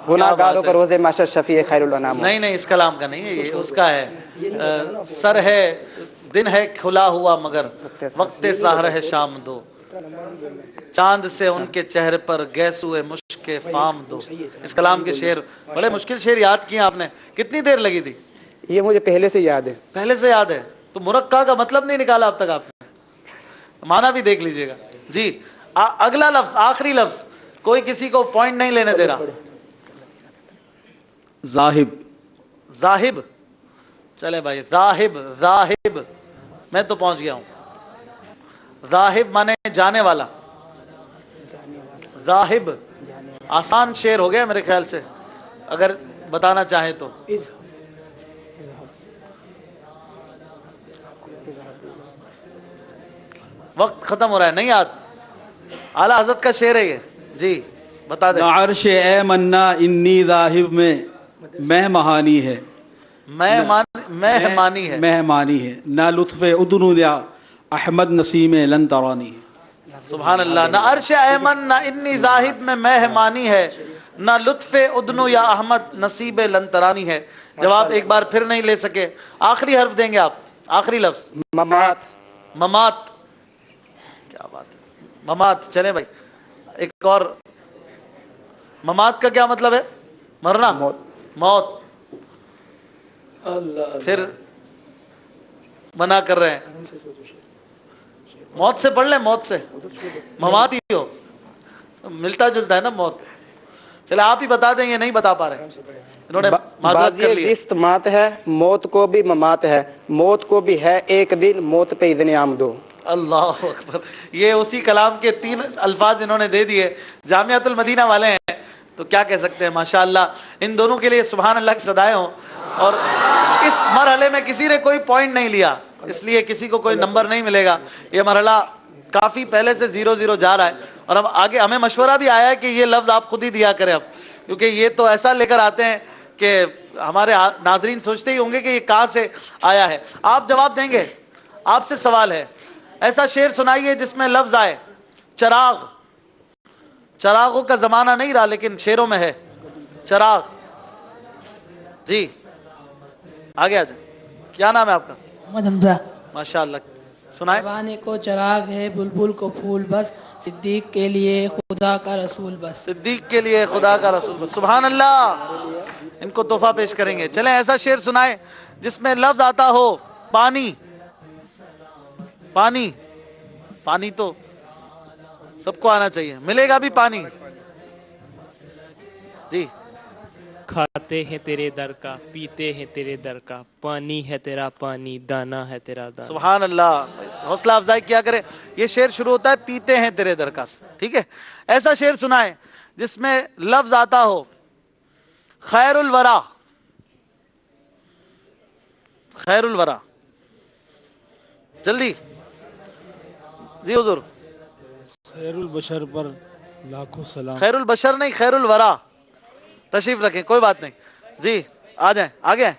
گناہ گاروں کا روز محشر شفیع خیر الانام.
نہیں نہیں اس کلام کا نہیں ہے یہ اس کا ہے. سر ہے دن ہے کھلا ہوا مگر وقت سحر ہے شام دو. چاند سے ان کے چہرے پر گیسوئے مشک فام دو. اس کلام کے شعر بڑے مشکل شعر یاد کیے آپ نے. کتنی دیر لگی تھی؟
یہ مجھے پہلے سے یاد ہے.
پہلے سے یاد ہے تو مرقع کا مطلب نہیں نکالا اب تک آپ نے. معنی بھی دیکھ لیجئے گا. جی اگلا لفظ آخری لفظ. کوئی کسی کو پوائنٹ نہیں لینے دے رہا.
زاہب.
زاہب چلے بھائی زاہب زاہب میں تو پہنچ گیا ہوں. زاہب مانے جانے والا. زاہب آسان شعر ہو گیا میرے خیال سے اگر بتانا چاہیں تو. وقت ختم ہو رہا ہے نہیں یاد. اعلیٰ حضرت کا شعر ہے یہ. جی بتا دیں.
عرش اے منا انی ذاہب میں مہمانی ہے.
مہمانی ہے.
مہمانی ہے. نہ لطف ادنو یا احمد نسیم لن ترانی ہے.
سبحان اللہ. نہ عرش ایمن نہ انی ذاہب میں مہمانی ہے نہ لطف ادنو یا احمد نصیب لن ترانی ہے. جواب ایک بار پھر نہیں لے سکے. آخری حرف دیں گے آپ. آخری لفظ
ممات.
ممات کیا بات ہے. ممات چلیں بھائی ایک اور. ممات کا کیا مطلب ہے؟ مرنا. موت. پھر منع کر رہے ہیں. موت سے پڑھ لیں. موت سے ممات ہی ہو ملتا جلتا ہے نا موت. چلے آپ ہی بتا دیں یہ نہیں بتا پا رہے انہوں نے معذرت کر لی.
زست مات ہے موت کو بھی ممات ہے موت کو بھی ہے ایک دن موت پہ اذن آمدو.
اللہ اکبر. یہ اسی کلام کے 3 الفاظ انہوں نے دے دیے. جامعۃ المدینہ والے ہیں تو کیا کہہ سکتے ہیں. ماشاءاللہ ان دونوں کے لیے سبحان اللہ کی صدائیں ہوں. اور اس مرحلے میں کسی نے کوئی پوائنٹ نہیں لیا اس لیے کسی کو کوئی نمبر نہیں ملے گا. یہ مرحلہ کافی پہلے سے 0-0 جا رہا ہے اور اب آگے ہمیں مشورہ بھی آیا ہے کہ یہ لفظ آپ خود ہی دیا کریں اب کیونکہ یہ تو ایسا لے کر آتے ہیں کہ ہمارے ناظرین سوچتے ہی ہوں گے کہ یہ کہاں سے آیا ہے. آپ جواب دیں گے. آپ سے سوال ہے ایسا شعر سنائیے جس میں لفظ آئے چراغ. چراغوں کا زمانہ نہیں رہا لیکن شعروں میں ہے چراغ. جی آگے آ جائیں. کیا نام ہے آپ کا؟
محمد حمزہ.
ماشاءاللہ سنائیں.
زمانے کو چراغ ہے بلبل کو پھول بس صدیق کے لیے خدا کا رسول بس.
صدیق کے لیے خدا کا رسول بس. سبحان اللہ. ان کو تحفہ پیش کریں گے. چلیں ایسا شعر سنائیں جس میں لفظ آتا ہو پانی. پانی. پانی تو سب کو آنا چاہیے. ملے گا بھی پانی. جی
کھاتے ہیں تیرے در کا پیتے ہیں تیرے در کا پانی ہے تیرا پانی دانا ہے تیرا دانا.
سبحان اللہ. حوصلہ افزائی کیا کرے. یہ شعر شروع ہوتا ہے پیتے ہیں تیرے در کا سے, ٹھیک ہے. ایسا شعر سنائے جس میں لفظ آتا ہو خیر الورا. خیر الورا, جلدی جی حضور.
خیر البشر پر لاکھوں سلام.
خیر البشر نہیں, خیر الورا. تشریف رکھیں, کوئی بات نہیں جی, آ جائیں آگے.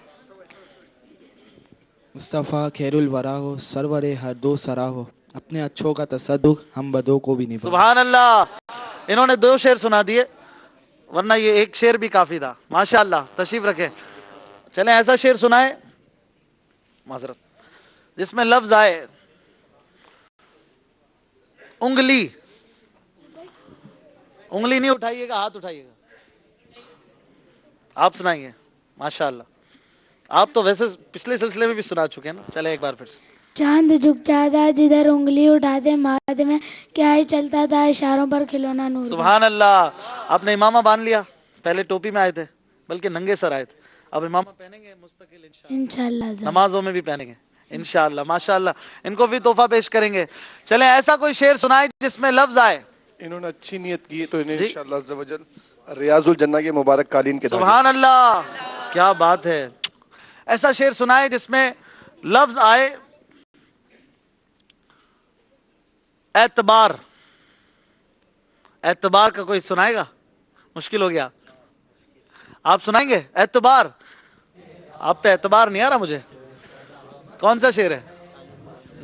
مصطفیٰ خیر الورا ہو, سرور ہر دو سرا ہو, اپنے اچھوں کا تصدق ہم بدوں کو بھی نہیں.
سبحان اللہ. انہوں نے 2 شعر سنا دیے, ورنہ یہ ایک شعر بھی کافی تھا. ماشاءاللہ, تشریف رکھیں. چلیں ایسا شعر سنائیں معذرت جس میں لفظ آئے انگلی. انگلی نہیں اٹھائیے گا, ہاتھ اٹھائیے گا. آپ سنائیے. ماشاءاللہ, آپ تو ویسے پچھلے سلسلے میں بھی سنا چکے ہیں نا. چلے ایک بار پھر سے.
چاند جھک جاتا جدھر انگلی اٹھاتے ماد میں کیا ہی چلتا تھا اشاروں پر کھلونا نور.
سبحان اللہ. آپ نے امامہ باندھ لیا, پہلے ٹوپی میں آئے تھے بلکہ ننگے سر آئے تھے, اب امامہ پہنیں گے مستقل
انشاءاللہ.
نمازوں میں بھی پہنیں گے انشاءاللہ. ماشاءاللہ, ان کو بھی تحفہ پیش کریں گے. چلیں ایسا کوئی شعر سنائے جس میں لفظ آئے.
انہوں نے اچھی نیت کی تو انہیں انشاءاللہ عز و جل ریاض الجنہ کے مبارک قالین کے.
سبحان اللہ, کیا بات ہے. ایسا شعر سنائے جس میں لفظ آئے اعتبار. اعتبار کا کوئی سنائے گا؟ مشکل ہو گیا. آپ سنائیں گے اعتبار؟ آپ پہ اعتبار نہیں آ رہا مجھے. کون سا شعر ہے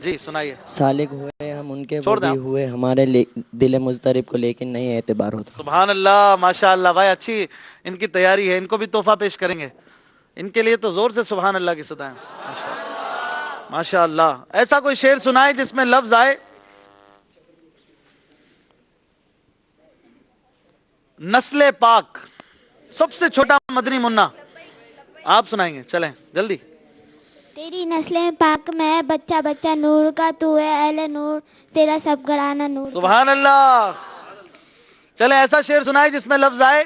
جی, سنائیے.
سالک ہوئے ہم ان کے, وہ بھی ہوئے ہمارے دل مضطرب کو, لیکن نہیں اعتبار ہوتا.
سبحان اللہ, ماشاءاللہ. بھائی اچھی ان کی تیاری ہے, ان کو بھی تحفہ پیش کریں گے. ان کے لیے تو زور سے سبحان اللہ کی صدا ہے. ماشاءاللہ. ایسا کوئی شعر سنائے جس میں لفظ آئے نسل پاک. سب سے چھوٹا مدنی منا, آپ سنائیں گے. چلیں جلدی.
تیری نسل پاک میں بچہ بچہ نور کا, تو ہے اہل نور, تیرا سب گھرانہ نور.
سبحان اللہ. چلیں ایسا شعر سنائے جس میں لفظ آئے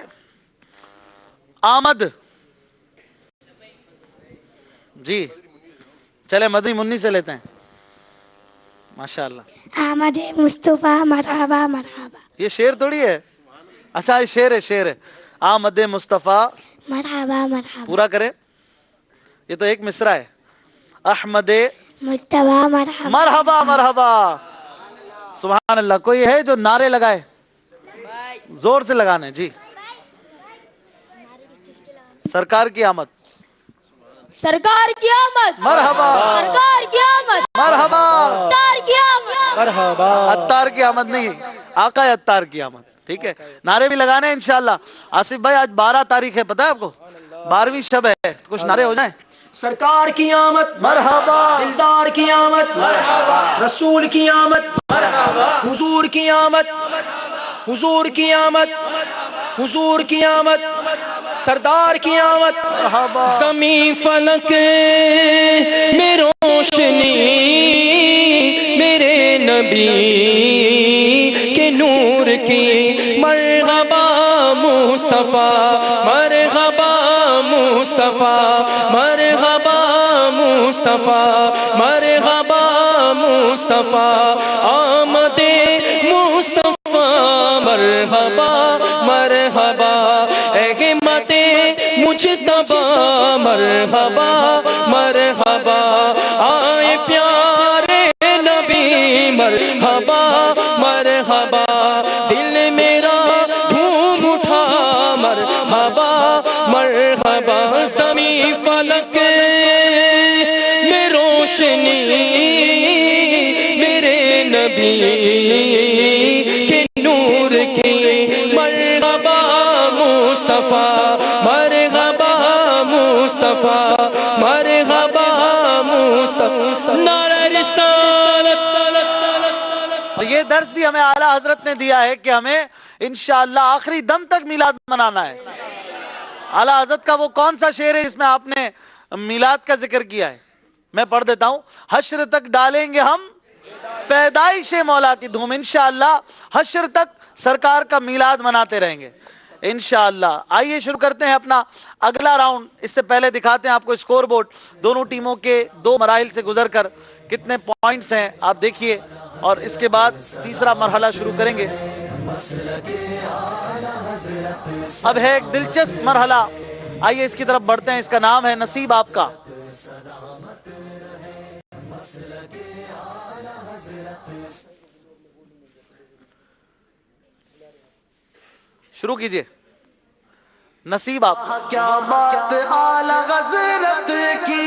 آمد. جی چلیں مدنی منی سے لیتے ہیں. ماشاءاللہ.
آمد مصطفیٰ مرحبا مرحبا.
یہ شعر تھوڑی ہے. اچھا یہ شعر ہے, شعر ہے. آمد مصطفیٰ
مرحبا مرحبا.
پورا کرے, یہ تو ایک مصرع ہے. احمد
مصطفیٰ مرحبا
مرحبا مرحبا. سبحان اللہ. کوئی ہے جو نعرے لگائے؟ زور سے لگانے. جی سرکار کی آمد.
سرکار کی آمد
مرحبا.
سرکار کی آمد
مرحبا.
عطار کی آمد
مرحبا. عطار کی آمد نہیں, آقا عطار کی آمد. ٹھیک ہے, نعرے بھی لگانے ہیں انشاءاللہ. آصف بھائی آج 12 تاریخ ہے, پتہ ہے آپ کو, 12ویں شب ہے. کچھ نعرے ہو جائیں.
سرکار کی آمد
مرحبا.
دلدار کی آمد مرحبا. رسول کی آمد مرحبا. حضور کی آمد, حضور کی آمد, حضور کی آمد, سردار کی آمد.
زمین فلک میں روشنی میرے نبی کے نور کی. مرحبا مصطفیٰ, مرحبا مصطفیٰ, مرحبا مصطفیٰ, مرحبا مصطفیٰ. آمد مصطفیٰ مرحبا مرحبا. احمد مجتبی مرحبا مرحبا. آئے پیارے نبی مرحبا مرحبا. دل میرا دھوم اٹھا مرحبا مرحبا. زمین فلک میں روشنی میرے نبی کے نور کی. مرحبا مصطفیٰ, مرحبا مصطفیٰ, مرحبا مصطفیٰ. نعرہ رسالت.
یہ درس بھی ہمیں اعلیٰ حضرت نے دیا ہے کہ ہمیں انشاءاللہ آخری دم تک میلاد منانا ہے. اعلیٰ حضرت کا وہ کون سا شعر ہے جس میں آپ نے میلاد کا ذکر کیا ہے؟ میں پڑھ دیتا ہوں. حشر تک ڈالیں گے ہم پیدائش مولا کی دھوم. انشاءاللہ حشر تک سرکار کا میلاد مناتے رہیں گے انشاءاللہ. آئیے شروع کرتے ہیں اپنا اگلا راؤنڈ. اس سے پہلے دکھاتے ہیں آپ کو اسکور بورڈ. دونوں ٹیموں کے 2 مراحل سے گزر کر कितने पॉइंट्स हैं आप देखिए, और इसके बाद तीसरा मरहला शुरू करेंगे। अब है एक दिलचस्प मरहला, आइए इसकी तरफ बढ़ते हैं। इसका नाम है नसीब आपका। शुरू कीजिए। नसीब आपका।
क्या बात आला हज़रत की,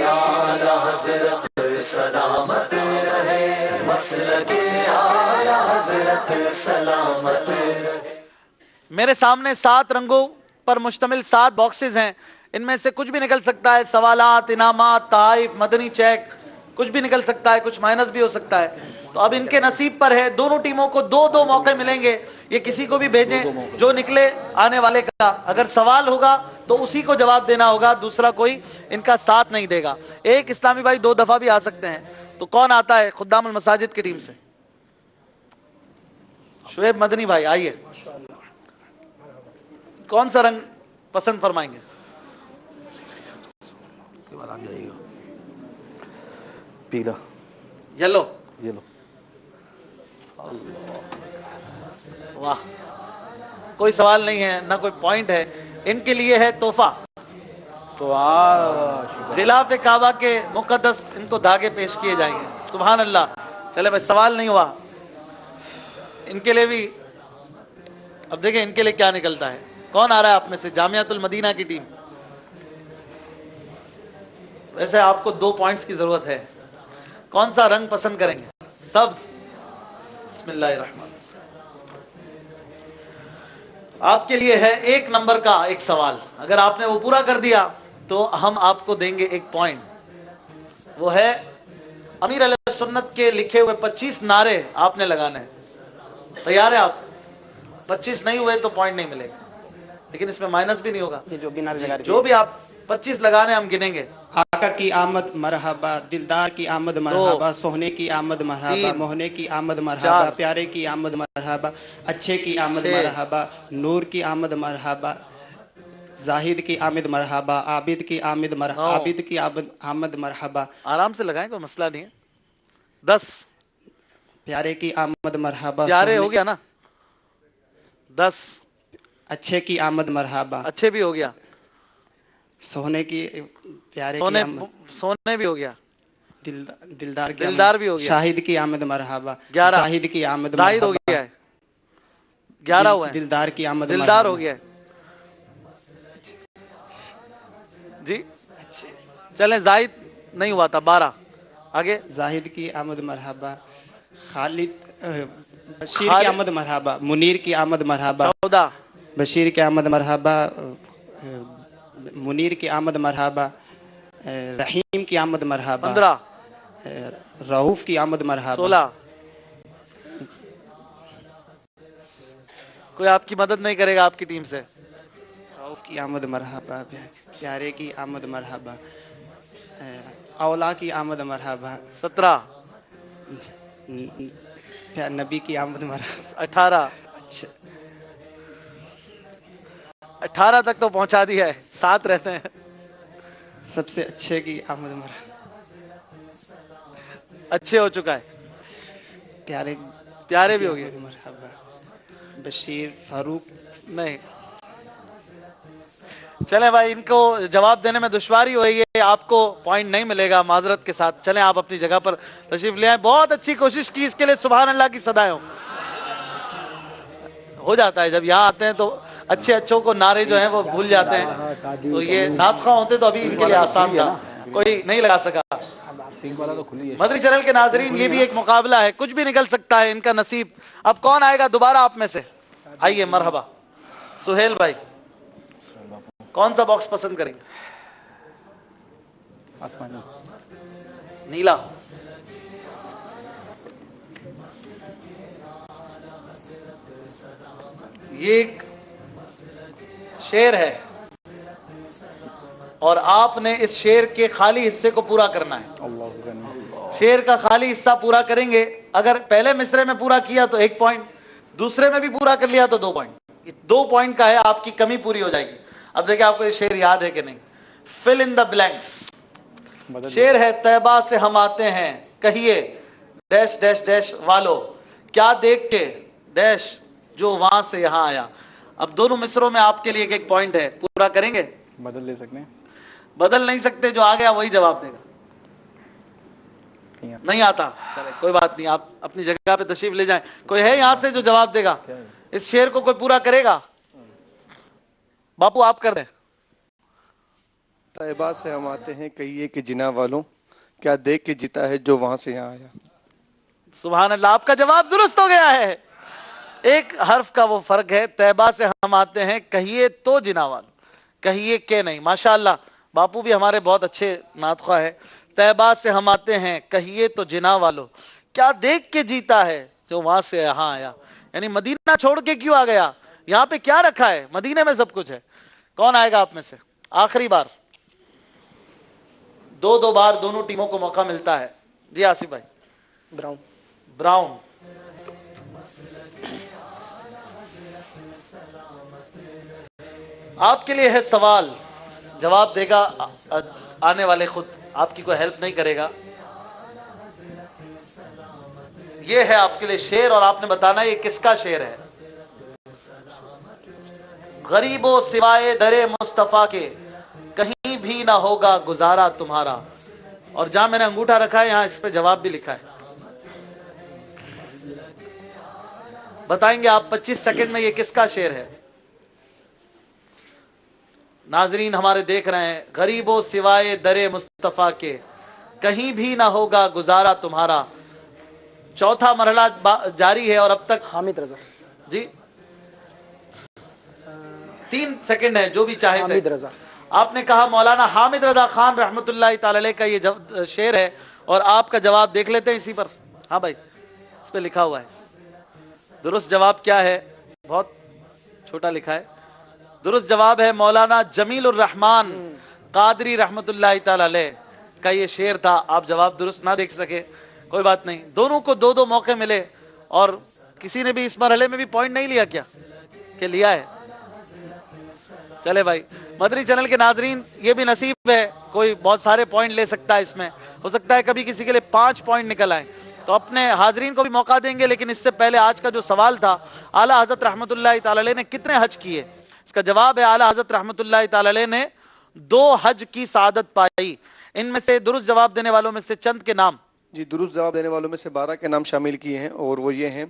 आला हज़रत सलामत रहे, मसलके आला हज़रत सलामत रहे।
मेरे सामने 7 रंगों पर मुश्तमिल 7 बॉक्सेस हैं। इनमें से कुछ भी निकल सकता है, सवालात, इनामात, ताइफ, मदनी चेक, कुछ भी निकल सकता है, कुछ माइनस भी हो सकता है। तो अब इनके नसीब पर है। दोनों टीमों को 2-2 मौके मिलेंगे। ये किसी को भी भेजें जो निकले आने वाले का। अगर सवाल होगा तो उसी को जवाब देना होगा, दूसरा कोई इनका साथ नहीं देगा। एक इस्लामी भाई 2 दफा भी आ सकते हैं। तो कौन आता है खुद्दामुल मसाजिद की टीम से? शुएब मदनी भाई आइए। कौन सा रंग पसंद फरमाएंगे?
पीला।
येलो।
येलो।
वाह, कोई सवाल नहीं है ना कोई पॉइंट है। इनके लिए है तोहफा। गिलाफ काबा के मुकद्दस इनको धागे पेश किए जाएंगे। सुभान अल्लाह। चले भाई, सवाल नहीं हुआ, इनके लिए भी। अब देखें इनके लिए क्या निकलता है। कौन आ रहा है आप में से? जामियातुल मदीना की टीम। वैसे आपको 2 पॉइंट्स की जरूरत है। कौन सा रंग पसंद करेंगे? सब्ज। बिस्मिल्लाहिर्रहमान। आपके लिए है 1 नंबर का एक सवाल। अगर आपने वो पूरा कर दिया तो हम आपको देंगे 1 पॉइंट। वो है अमीर अहले सुन्नत के लिखे हुए 25 नारे आपने लगाने हैं। तैयार है आप? 25 नहीं हुए तो पॉइंट नहीं मिलेगा, लेकिन इसमें माइनस भी नहीं होगा। जो भी आप 25 लगाने हम गिनेंगे।
आका की आमद मरहबा, दिलदार की आमद मरहबा, सोहने की आमद मरहबा, मोहने की आमद मरहबा, प्यारे की आमद मरहबा, अच्छे की आमद मरहबा, नूर की आमद मरहबा, जाहिद की आमद मरहबा, आबिद की आमद मरहबा, आबिद की आमद मरहबा।
आराम से लगाएं, कोई मसला नहीं है। 10।
प्यारे की आमद मरहबा।
प्यारे हो गया ना? 10।
अच्छे की आमद मरहबा।
अच्छे भी हो गया।
सोने की, प्यारे
सोने
की
सोने भी हो गया।
दिलदार
भी हो गया।
शाहिद की आमद मरहबा।
11।
शाहिद की आमद
जाहिद हो गया है। 11 हुआ है।
दिलदार की आमद
दिलदार हो गया है जी। चलें, जाहिद नहीं हुआ था। 12 आगे।
जाहिद की आमद मरहबा, खालिद, बशीर की आमद मरहबा, मुनीर की आमद मरहबा।
14।
बशीर की आमद मरहबा, मुनीर की आमद मरहबा, रहीम की आमद मरहबा।
15।
रऊफ की आमद मरहबा।
16। कोई आपकी मदद नहीं करेगा आपकी टीम से।
रऊफ की आमद मरहबा, प्यारे की आमद मरहबा, औला की आमद मरहबा।
17।
नबी की आमद मरहबा।
18। 18 तक तो पहुंचा दिया है, 7 रहते हैं।
सबसे अच्छे की आमद मरहबा।
अच्छे हो चुका है। प्यारे भी हो गए।
मरहबा। बशीर, फारूक
नहीं। चलें भाई, इनको जवाब देने में दुश्वारी हो रही है, आपको पॉइंट नहीं मिलेगा माजरत के साथ। चलें आप अपनी जगह पर तशरीफ ले आए। बहुत अच्छी कोशिश की, इसके लिए सुभान अल्लाह की सदाएं हो जाता है। जब यहाँ आते हैं तो अच्छों को नारे जो हैं वो भूल जाते हैं। तो ये नातखा होते तो अभी इनके लिए आसान था, कोई नहीं लगा सका। मदरी चैनल के नाजरीन, ये भी एक मुकाबला है, कुछ भी निकल सकता है इनका नसीब। अब कौन आएगा दोबारा आप में से? आइए, मरहबा। सुहेल भाई, कौन सा बॉक्स पसंद करेंगे?
आसमानी।
नीला। ये एक शेर है और आपने इस शेर के खाली हिस्से को पूरा करना है। शेर का खाली हिस्सा पूरा करेंगे। अगर पहले मिसरे में पूरा किया तो 1 पॉइंट, दूसरे में भी पूरा कर लिया तो 2 पॉइंट। 2 पॉइंट का है, आपकी कमी पूरी हो जाएगी। अब देखिए आपको ये शेर याद है कि नहीं। Fill in the blanks. शेर है तैबा से हम आते हैं, कहिए डैश डैश डैश वालों, क्या देख के डैश जो वहां से यहाँ आया। अब दोनों मिसरों में आपके लिए एक एक पॉइंट है, पूरा करेंगे?
बदल ले सकते हैं?
बदल नहीं सकते, जो आ गया वही जवाब देगा। नहीं आता, चले कोई बात नहीं, आप अपनी जगह पे तशरीफ ले जाएं। कोई है यहाँ से जो जवाब देगा? इस शेर को कोई पूरा करेगा? बापू आप कर दें।
तैबा से हम आते हैं, कहिए कि जिना वालों, क्या देख के जीता है जो वहां से यहाँ आया।
सुभान अल्लाह, आपका जवाब दुरुस्त हो गया है। एक हर्फ का वो फर्क है। तैबा से हम आते हैं, कहिए तो जिना वालों, कहिए के नहीं। माशाअल्लाह, बापू भी हमारे बहुत अच्छे नातखा है। तैबा से हम आते हैं, कहिए तो जिना वालों, क्या देख के जीता है जो वहां से यहाँ आया। यानी मदीना छोड़ के क्यों आ गया? यहाँ पे क्या रखा है? मदीने में सब कुछ है। कौन आएगा आप में से? आखिरी बार, दो बार दोनों टीमों को मौका मिलता है। जी आसिफ भाई।
ब्राउन।
ब्राउन, आपके लिए है सवाल, जवाब देगा आने वाले खुद, आपकी कोई हेल्प नहीं करेगा। ये है आपके लिए शेर और आपने बताना ये किसका शेर है। गरीबों सिवाय दरे मुस्तफा के, कहीं भी ना होगा गुजारा तुम्हारा। और जहां मैंने अंगूठा रखा है यहां इस पे जवाब भी लिखा है। बताएंगे आप 25 सेकंड में ये किसका शेर है। नाजरीन हमारे देख रहे हैं, गरीबों सिवाय दरे मुस्तफा के, कहीं भी ना होगा गुजारा तुम्हारा। चौथा मरहला जारी है और अब तक
हामिद रजा
जी 3 सेकंड है, जो भी चाहे।
हामिद रजा,
आपने कहा मौलाना हामिद रजा खान रहमतुल्लाह ताला अलैह का ये शेर है और आपका जवाब देख लेते हैं इसी पर। हाँ भाई, इस पे लिखा हुआ है। दुरुस्त जवाब क्या है? बहुत छोटा लिखा है। दुरुस्त जवाब है मौलाना जमीलुर रहमान कादरी रहमतुल्लाह ताला अलैह का ये शेर था। आप जवाब दुरुस्त ना देख सके, कोई बात नहीं। दोनों को 2-2 मौके मिले और किसी ने भी इस मरहले में भी पॉइंट नहीं लिया क्या? कि लिया है। चले भाई, मदनी चैनल के नाजरीन, ये भी नसीब है, कोई बहुत सारे पॉइंट ले सकता है। इसमें हो सकता है कभी किसी के लिए 5 पॉइंट निकल आए, तो अपने हाजरीन को भी मौका देंगे। लेकिन इससे पहले आज का जो सवाल था, आला हजरत रहमतुल्लाह ताला अलैह ने कितने हज किए, इसका जवाब है आला हजरत रहमतुल्लाह ताला अलैह ने 2 हज की सआदत पाई। इनमें से दुरुस्त जवाब देने वालों में से चंद के नाम।
जी, दुरुस्त जवाब देने वालों में से 12 के नाम शामिल किए हैं और वो ये हैं: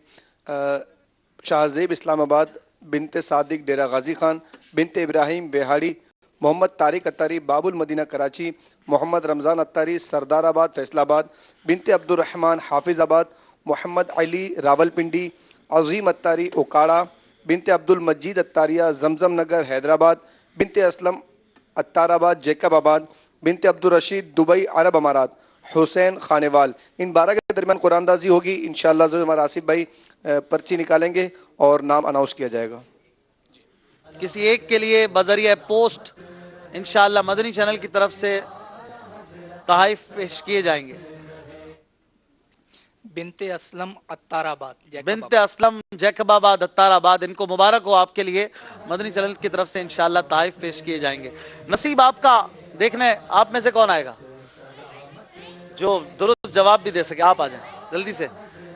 शाहजेब इस्लामाबाद, बिनते सादिक डेरा गाजी खान, बिनते इब्राहिम वेहाड़ी, मोहम्मद तारिक अत्तारी बाबुल मदीना कराची, मोहम्मद रमज़ान अत्तारी सरदाराबाद फैसलाबाद, बिनते अब्दुर्रहमान हाफिज़ाबाद, मोहम्मद अली रावलपिंडी, अजीम अत्तारी ओकाड़ा, बिनते अब्दुल मजीद अत्तारिया जमजम नगर हैदराबाद, बिनते असलम अत्ताराबाद जैकबाबाद, बिनते अब्दुल रशीद दुबई अरब अमारात, हुसैन खानेवाल। इन 12 के दरमियान कुरानदाजी होगी। इंशाअल्लाह जो हमारा आसिफ भाई पर्ची निकालेंगे और नाम अनाउंस किया जाएगा।
किसी एक के लिए बजरिया पोस्ट इंशाअल्लाह मदनी चैनल की तरफ से तोहफे पेश किए जाएंगे।
बिनते असलम अत्ताराबाद,
बिनते असलम जैकबाबाद अत्ताराबाद, इनको मुबारक हो, आपके लिए मदनी चैनल की तरफ से इंशाअल्लाह तोहफे पेश किए जाएंगे। नसीब आपका, देखने आप में से कौन आएगा जो दुरुस्त जवाब भी दे सके। आप आ जाएं जल्दी से।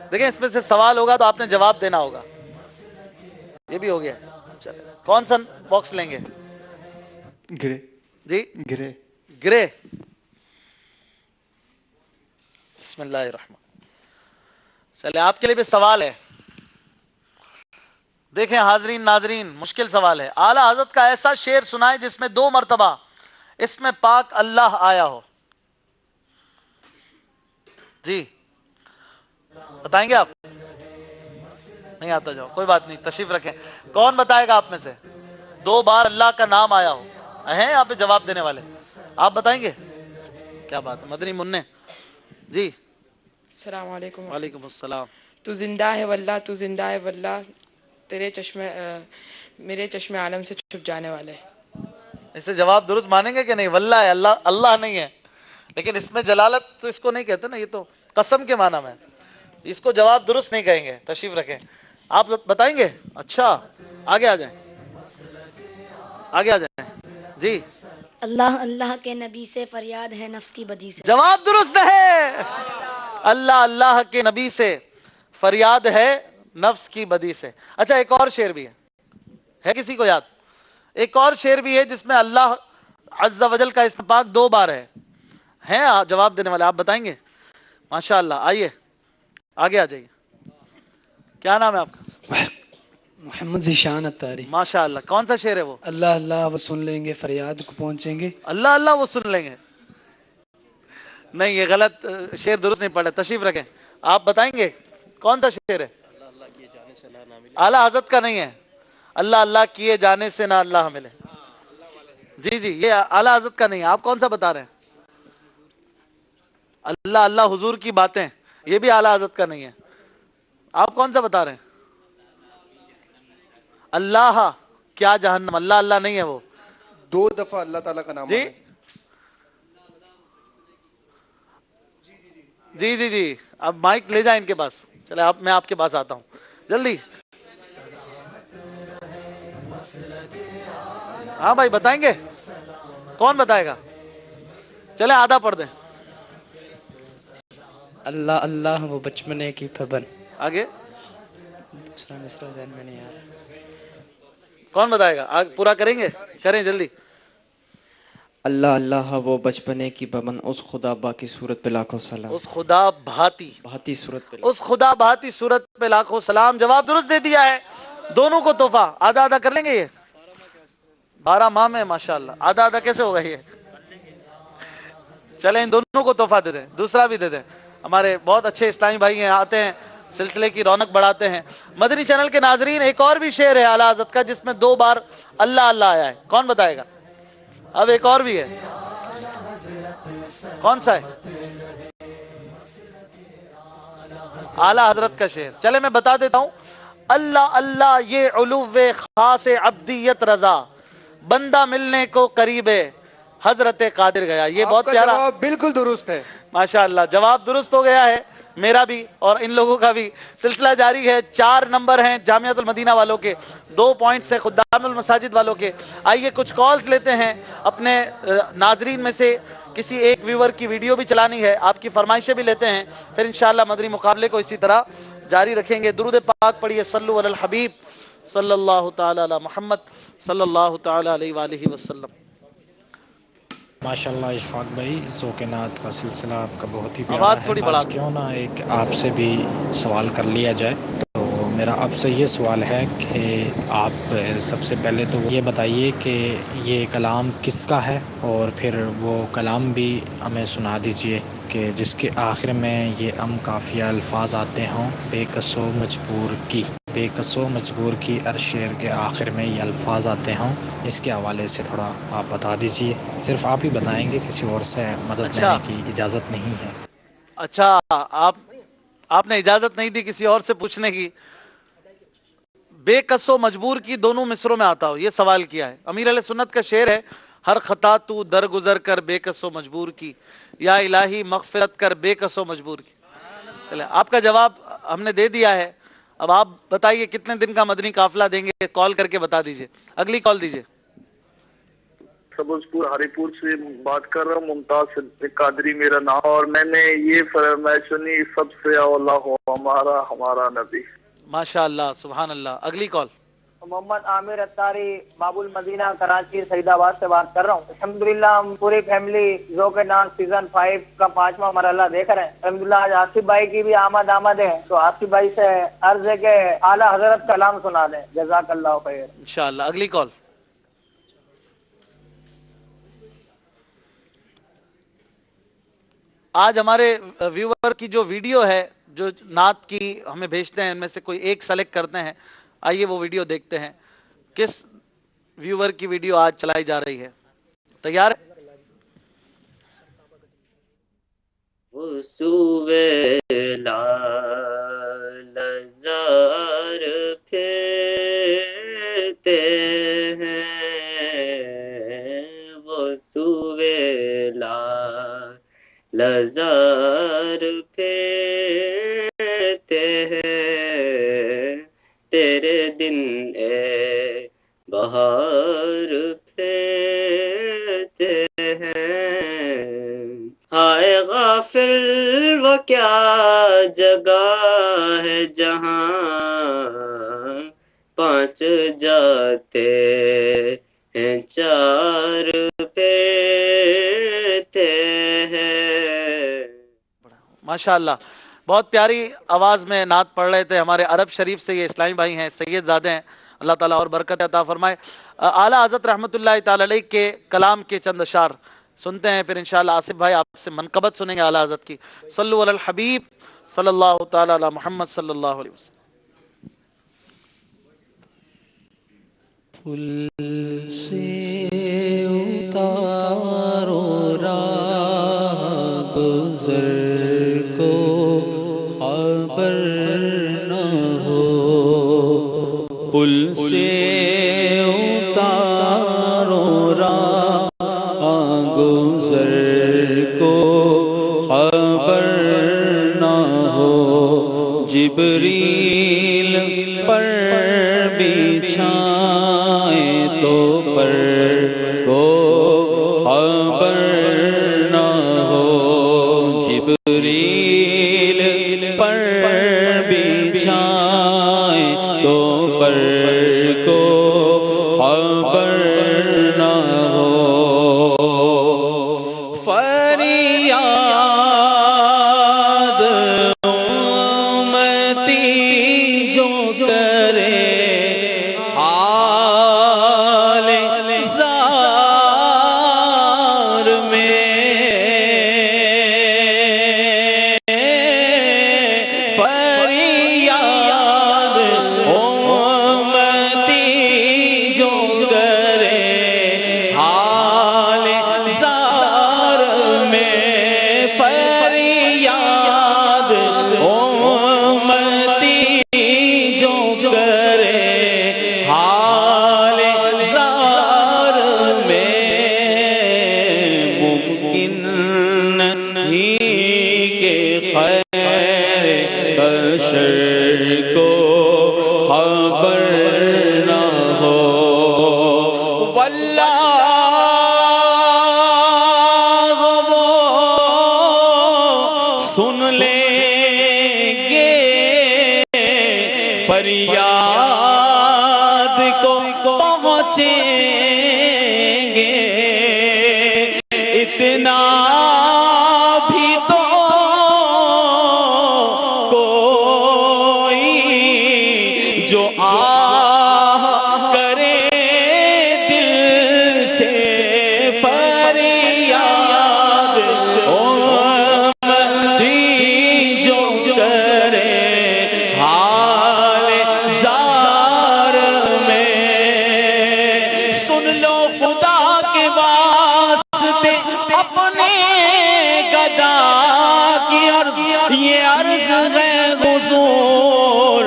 देखें, इसमें से सवाल होगा तो आपने जवाब देना होगा। ये भी हो गया। कौन सा बॉक्स लेंगे?
ग्रे।
जी
ग्रे।
ग्रे। बिस्मिल्लाहिर्रहमान। चले, आपके लिए भी सवाल है। देखें हाजरीन नाजरीन, मुश्किल सवाल है। आला हजरत का ऐसा शेर सुनाए जिसमें 2 मरतबा इसमें पाक अल्लाह आया हो। जी बताएंगे आप? नहीं आता, जाओ कोई बात नहीं, तशरीफ रखें। कौन बताएगा आप में से 2 बार अल्लाह का नाम आया हो? हैं यहाँ पे जवाब देने वाले? आप बताएंगे? क्या बात है। मदनी मुन्ने जी।
अस्सलाम वालेकुम।
वालेकुम अस्सलाम।
तू जिंदा है वल्लाह, तू जिंदा है वल्लाह, तेरे चश्मे मेरे चश्मे आलम से छुप जाने वाले।
इसे जवाब दुरुस्त मानेंगे कि नहीं? वल्लाह है, अल्लाह अल्लाह नहीं है, लेकिन इसमें जलालत तो इसको नहीं कहते ना, ये तो कसम के माना में। इसको जवाब दुरुस्त नहीं कहेंगे। तशरीफ रखें। आप बताएंगे? अच्छा, आगे आ जाएं, आगे आ जाएं। जी
اللہ اللہ کے نبی سے فریاد ہے نفس کی بدی سے.
جواب درست ہے. اللہ اللہ کے نبی سے فریاد ہے نفس کی بدی سے. اچھا ایک اور شعر بھی ہے کسی کو یاد؟ ایک اور شعر بھی ہے جس میں اللہ عز و جل کا اسم پاک 2 بار ہے. ہیں جواب دینے والے؟ آپ بتائیں گے؟ ماشاءاللہ. آئیے آگے آ جائیے. کیا نام ہے آپ کا؟
محمد ذیشان اتاری.
ماشاءاللہ. کون سا شعر ہے وہ؟
اللہ اللہ وہ سن لیں گے فریاد کو پہنچیں گے.
اللہ اللہ وہ سن لیں گے. نہیں یہ غلط شعر درست نہیں پڑھا. تشریف رکھیں. آپ بتائیں گے کون سا شعر ہے؟ اعلیٰ حضرت کا نہیں ہے. اللہ اللہ کیے جانے سے نہ اللہ ملے. جی جی یہ اعلیٰ حضرت کا نہیں ہے. آپ کون سا بتا رہے ہیں؟ اللہ اللہ حضور کی باتیں. یہ بھی اعلیٰ حضرت کا نہیں ہے. آپ کون سا بتا رہے ہیں؟ اللہ کیا جہنم. اللہ اللہ نہیں ہے وہ.
2 دفعہ اللہ تعالیٰ کا نام.
جی جی جی جی اب مائک لے جائیں ان کے پاس. چلے آپ میں آپ کے پاس آتا ہوں جلدی. ہاں بھائی بتائیں گے؟ کون بتائے گا؟ چلے آدھا پڑھ دیں.
اللہ اللہ وہ بچپنے کی پھبن.
آگے
دوسرا مصرع ذہن میں نہیں آ رہا.
کون بتائے گا؟ پورا کریں گے؟ کریں جلدی.
اللہ اللہ وہ بچپنے کی بمن اس خدا با کی صورت پہ لاکھوں سلام.
اس خدا
بھاتی صورت پہ.
اس خدا بھاتی صورت پہ لاکھوں سلام. جواب درست دے دیا ہے. دونوں کو تحفہ آدھا آدھا کر لیں گے. یہ 12 ماہ میں ماشاءاللہ آدھا آدھا کیسے ہوگا یہ؟ چلیں ان دونوں کو تحفہ دے دیں. دوسرا بھی دے دیں. ہمارے بہت اچھے اسلامی بھائی ہیں آتے ہیں سلسلے کی رونق بڑھاتے ہیں. مدنی چینل کے ناظرین ایک اور بھی شعر ہے اعلیٰ حضرت کا جس میں 2 بار اللہ اللہ آیا ہے. کون بتائے گا؟ اب ایک اور بھی ہے. کون سا ہے؟ اعلیٰ حضرت کا شعر. چلے میں بتا دیتا ہوں. اللہ اللہ یہ علو خاص عبدیت رضا بندہ ملنے کو قریب حضرت قادر گیا. یہ بہت پیارا.
جواب بالکل درست ہے.
ماشاءاللہ جواب درست ہو گیا ہے. میرا بھی اور ان لوگوں کا بھی. سلسلہ جاری ہے. 4 نمبر ہیں جامعۃ المدینہ والوں کے, 2 پوائنٹس ہیں خدام المساجد والوں کے. آئیے کچھ کالز لیتے ہیں. اپنے ناظرین میں سے کسی ایک ویور کی ویڈیو بھی چلانی ہے, آپ کی فرمائشیں بھی لیتے ہیں. پھر انشاءاللہ مدنی مقابلے کو اسی طرح جاری رکھیں گے. درود پاک پڑھیے. صلو علی الحبیب صلی اللہ تعالی علی محمد صلی اللہ تعالی علیہ وآلہ وسلم.
ماشاءاللہ اشفاق بھائی ذوق نعت کا سلسلہ آپ کا بہت ہی
آواز
پیارا
تھوڑی
ہے.
بڑھا
آج کیوں نہ ایک آپ سے بھی سوال کر لیا جائے. تو میرا آپ سے یہ سوال ہے کہ آپ سب سے پہلے تو یہ بتائیے کہ یہ کلام کس کا ہے, اور پھر وہ کلام بھی ہمیں سنا دیجئے کہ جس کے آخر میں یہ ام کافیہ الفاظ آتے ہوں بے کس و مجبور کی. بے کس و مجبور کی ہر شعر کے آخر میں یہ الفاظ آتے ہوں. اس کے حوالے سے تھوڑا آپ بتا دیجئے. صرف آپ ہی بتائیں گے, کسی اور سے مدد لینے کی اجازت نہیں ہے.
اچھا آپ نے اجازت نہیں دی کسی اور سے پوچھنے کی. بے کس و مجبور کی دونوں مصروں میں آتا ہو یہ سوال کیا ہے. امیر علیہ سنت کا شعر ہے ہر خطا تو درگزر کر بے کس و مجبور کی, یا الہی مغفرت کر بے کس و مجبور کی. چلیں آپ کا جواب ہم نے دے دیا ہے. اب آپ بتائیے کتنے دن کا مدنی قافلہ دیں گے؟ کال کر کے بتا دیجئے. اگلی کال دیجئے.
سبز پور ہری پور سے بات کر رہا ہوں. ممتاز قادری میرا نام, اور میں نے یہ فرمائش سنی سب سے اولا ہو ہمارا نبی.
ماشاءاللہ سبحان اللہ. اگلی کال.
محمد عامر اتاری باب المدینہ کراچی سعید آباد سے بات کر رہا ہوں. الحمدللہ ہم پوری فیملی ذوق نعت سیزن 5 کا 5واں مرحلہ دیکھ رہے ہیں. الحمدللہ آج آصف بھائی کی بھی آمد ہے, تو آصف بھائی سے عرض ہے کہ اعلیٰ حضرت کلام سنا دیں. جزاک اللہ خیر.
انشاءاللہ. اگلی کال. آج ہمارے ویور کی جو ویڈیو ہے جو نعت کی ہمیں بھیجتے ہیں ان میں سے کوئی ایک سلیکٹ کرتے ہیں. آئیے وہ ویڈیو دیکھتے ہیں کس ویور کی ویڈیو آج چلائی جا رہی ہے. تیار ہے؟
وصوبے لال زار پھرتے ہیں, وصوبے لال زار پھرتے ہیں, تیرے دن اے بہار پھرتے جگہ ہے جہاں پانچ جاتے ہیں چار پھرتے ہیں.
ماشاءاللہ بہت پیاری آواز میں نعت پڑھ رہے تھے. ہمارے عرب شریف سے یہ اسلامی بھائی ہیں, سید زادے ہیں, اللہ تعالیٰ اور برکت عطا فرمائے. اعلیٰ حضرت رحمۃ اللہ تعالی علیہ کے کلام کے چند اشعار سنتے ہیں, پھر انشاءاللہ آصف بھائی آپ سے منقبت سنیں گے اعلیٰ حضرت کی. صلو علی الحبیب صلی اللہ تعالی علی محمد صلی اللہ علیہ وسلم.
پھول سے اتارو راہ گزر کو خبر نہ ہو, پل سے اتارو راہ گزر کو خبر نہ ہو, جبریل پر بچھائیں تو پر کو خبر نہ ہو, جبریل پر بچھائیں تو پر کو خبر نہ ہو. فریاد امتی جو کرے حال زار میں, فریاد امتی جو کرے حال زار میں, فریاد امتی جو کرے حال زار میں, ممکن نہیں کہ خیر بشر کو خبر نہ ہو. واللہ وہ سن لیں گے فریاد کو پہنچیں گے, اتنا بھی تو کوئی جو آہ کرے دل سے, فریاد امتی جو کرے حال زار میں. سن لو خدا کے واسطے اپنے گدا کی عرض, یہ عرض ہے حضور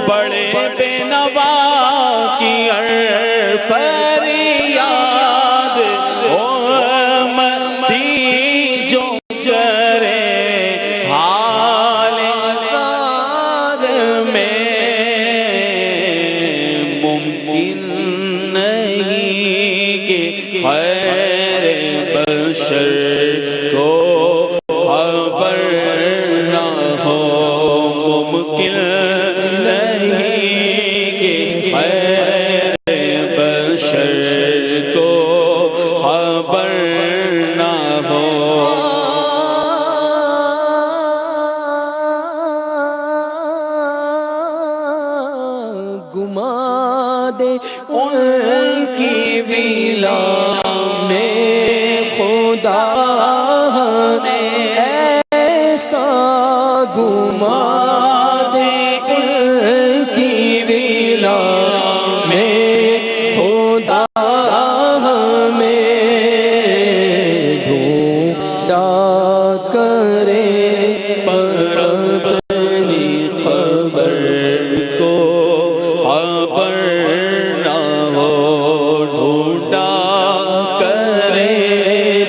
بڑے بے نوا کی عرض, فریاد امتی جو کرے حال زار میں, ممکن نہیں کہ خیر بشر کو خبر نہ ہو, ممکن نہیں کہ خیر بشر کو خبر نہ ہو. گما دے ان کی ویلا میں خدا, ایسا گما دے ان کی ویلا میں خدا ہمیں ڈھونڈا کرے پر اپنی خبر کو خبر نہ ہو, ڈھونڈا کرے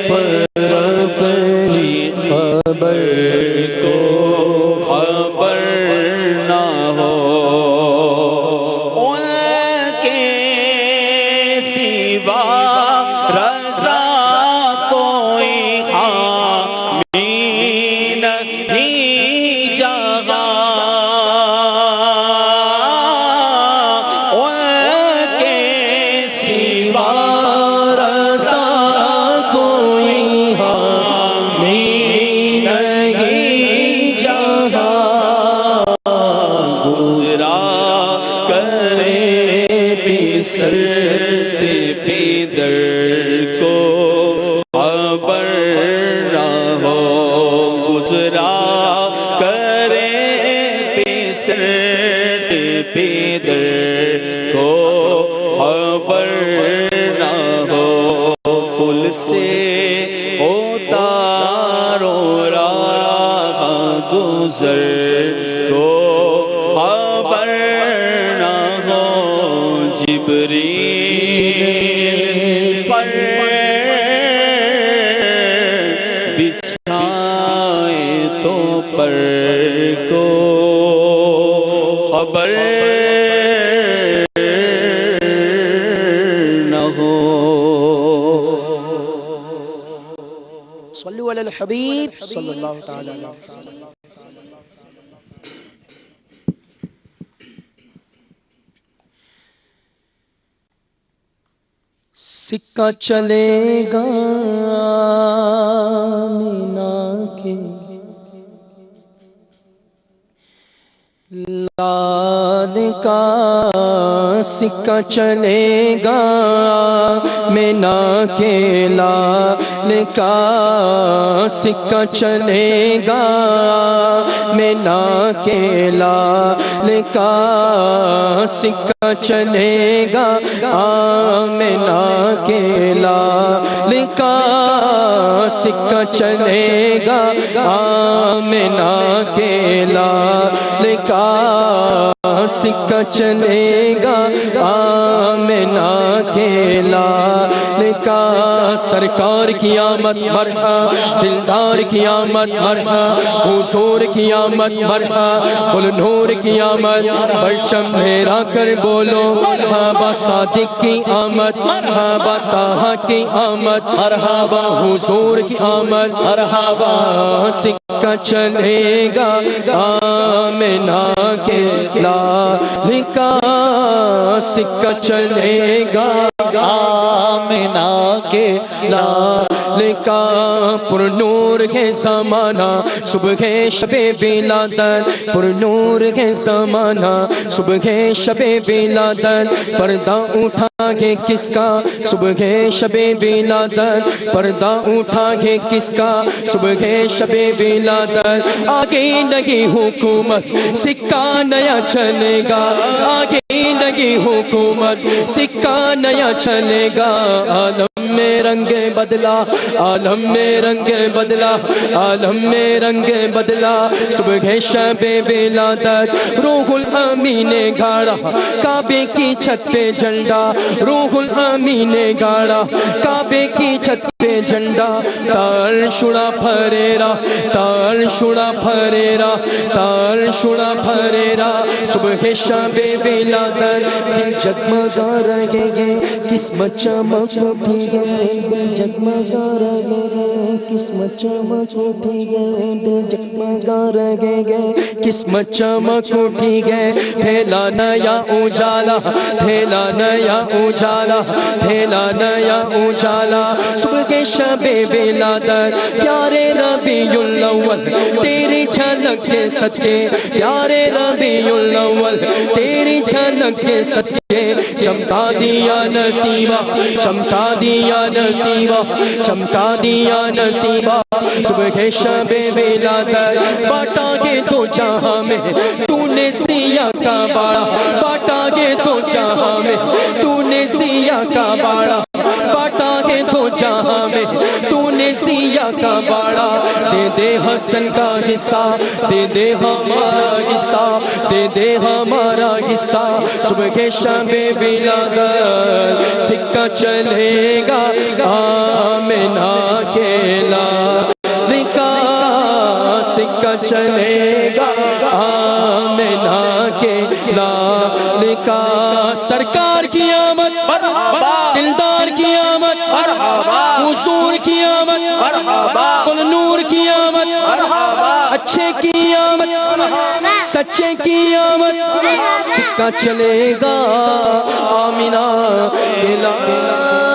پر اپنی خبر کو خبر سرتے پیدر کو خبر نہ ہو گزرا کرے سرتے پیدر کو خبر نہ ہو پل سے اتارو راہ گزر کو خبر نہ ہو جبریل پر بچھائے تو پر کو خبر نہ ہو.
صلو علی الحبیب صلی اللہ تعالی علیہ وسلم.
سکہ چلے گا مینا کے لال کا سکہ چلے گا مینا کے لال کا سکہ چلے گا مینا کے لال کا سکہ چلے گا مینا کے لال کا سکہ چلے گا مینا کے لال کا سکہ چلے گا آمنہ کے لال کا سرکار کی آمد مرحبا دلدار کی آمد مرحبا حضور کی آمد مرحبا گل نور کی آمد پرچم لہرا کر بولو مرحبا صادق کی آمد مرحبا طٰہٰ کی آمد مرحبا حضور کی آمد مرحبا سکہ چلے گا آمنہ کے لال کا سکہ چلے گا آمنہ کے لال کا پر نور کے زمانہ صبح شب ولادت پر نور کے زمانہ صبح شب ولادت پردہ اٹھا کے کس کا صبح شب ولادت پردہ اٹھا کے کس کا صبح شب ولادت آگے لگی حکومت سکہ نیا چلے گا آگے لگی حکومت سکہ نیا چلے گا عالم میں رنگ بدلا عالم میں رنگ بدلا عالم میں رنگ بدلا صبح شب ولادت روح الامین نے گاڑا کعبے کی چھت پہ جھنڈا روح الامین نے گاڑا کعبے کی چھت پہ جھنڈا تار شڑا پھریرا تار شڑا پھریرا تار شڑا پھریرا صبح شب ولادت دل جگمگا رہے گے قسمت چمک اٹھے گے دل جگمگا رہے گے قسمت چمک اٹھے گے دل جگمگا رہے گے قسمت چمک اٹھے گے پھیلا نیا اجالا پھیلا نیا اجالا پھیلا نیا اجالا صبح کے شب ولادت پیارے ربیع الاول تیری جھلک کے صدقے پیارے ربیع الاول تیری جھلک کے صدقے چمکا دیا نصیبہ چمکا دیا نصیبہ چمکا دیا نصیبہ صبح کے شب ولادت باٹا گے تو جہاں میں تو نے سیاہ کا باڑا باٹا گے تو جہاں میں تو نے سیاہ کا باڑا باٹا گے تو جہاں میں تو نے سیاہ کا باڑا دے دے حسن کا حصہ دے دے ہمارا حصہ دے دے ہمارا حصہ صبح کے شب ولادت سکہ چلے گا آمنہ کے لال کا سکہ چلے گا آمنہ کے لال کا سرکار کی آمد دلدار کی آمد حضور کی آمد قل نور کی آمد اچھے کی آمد سچے کی آمد سکہ چلے گا آمنہ کے لال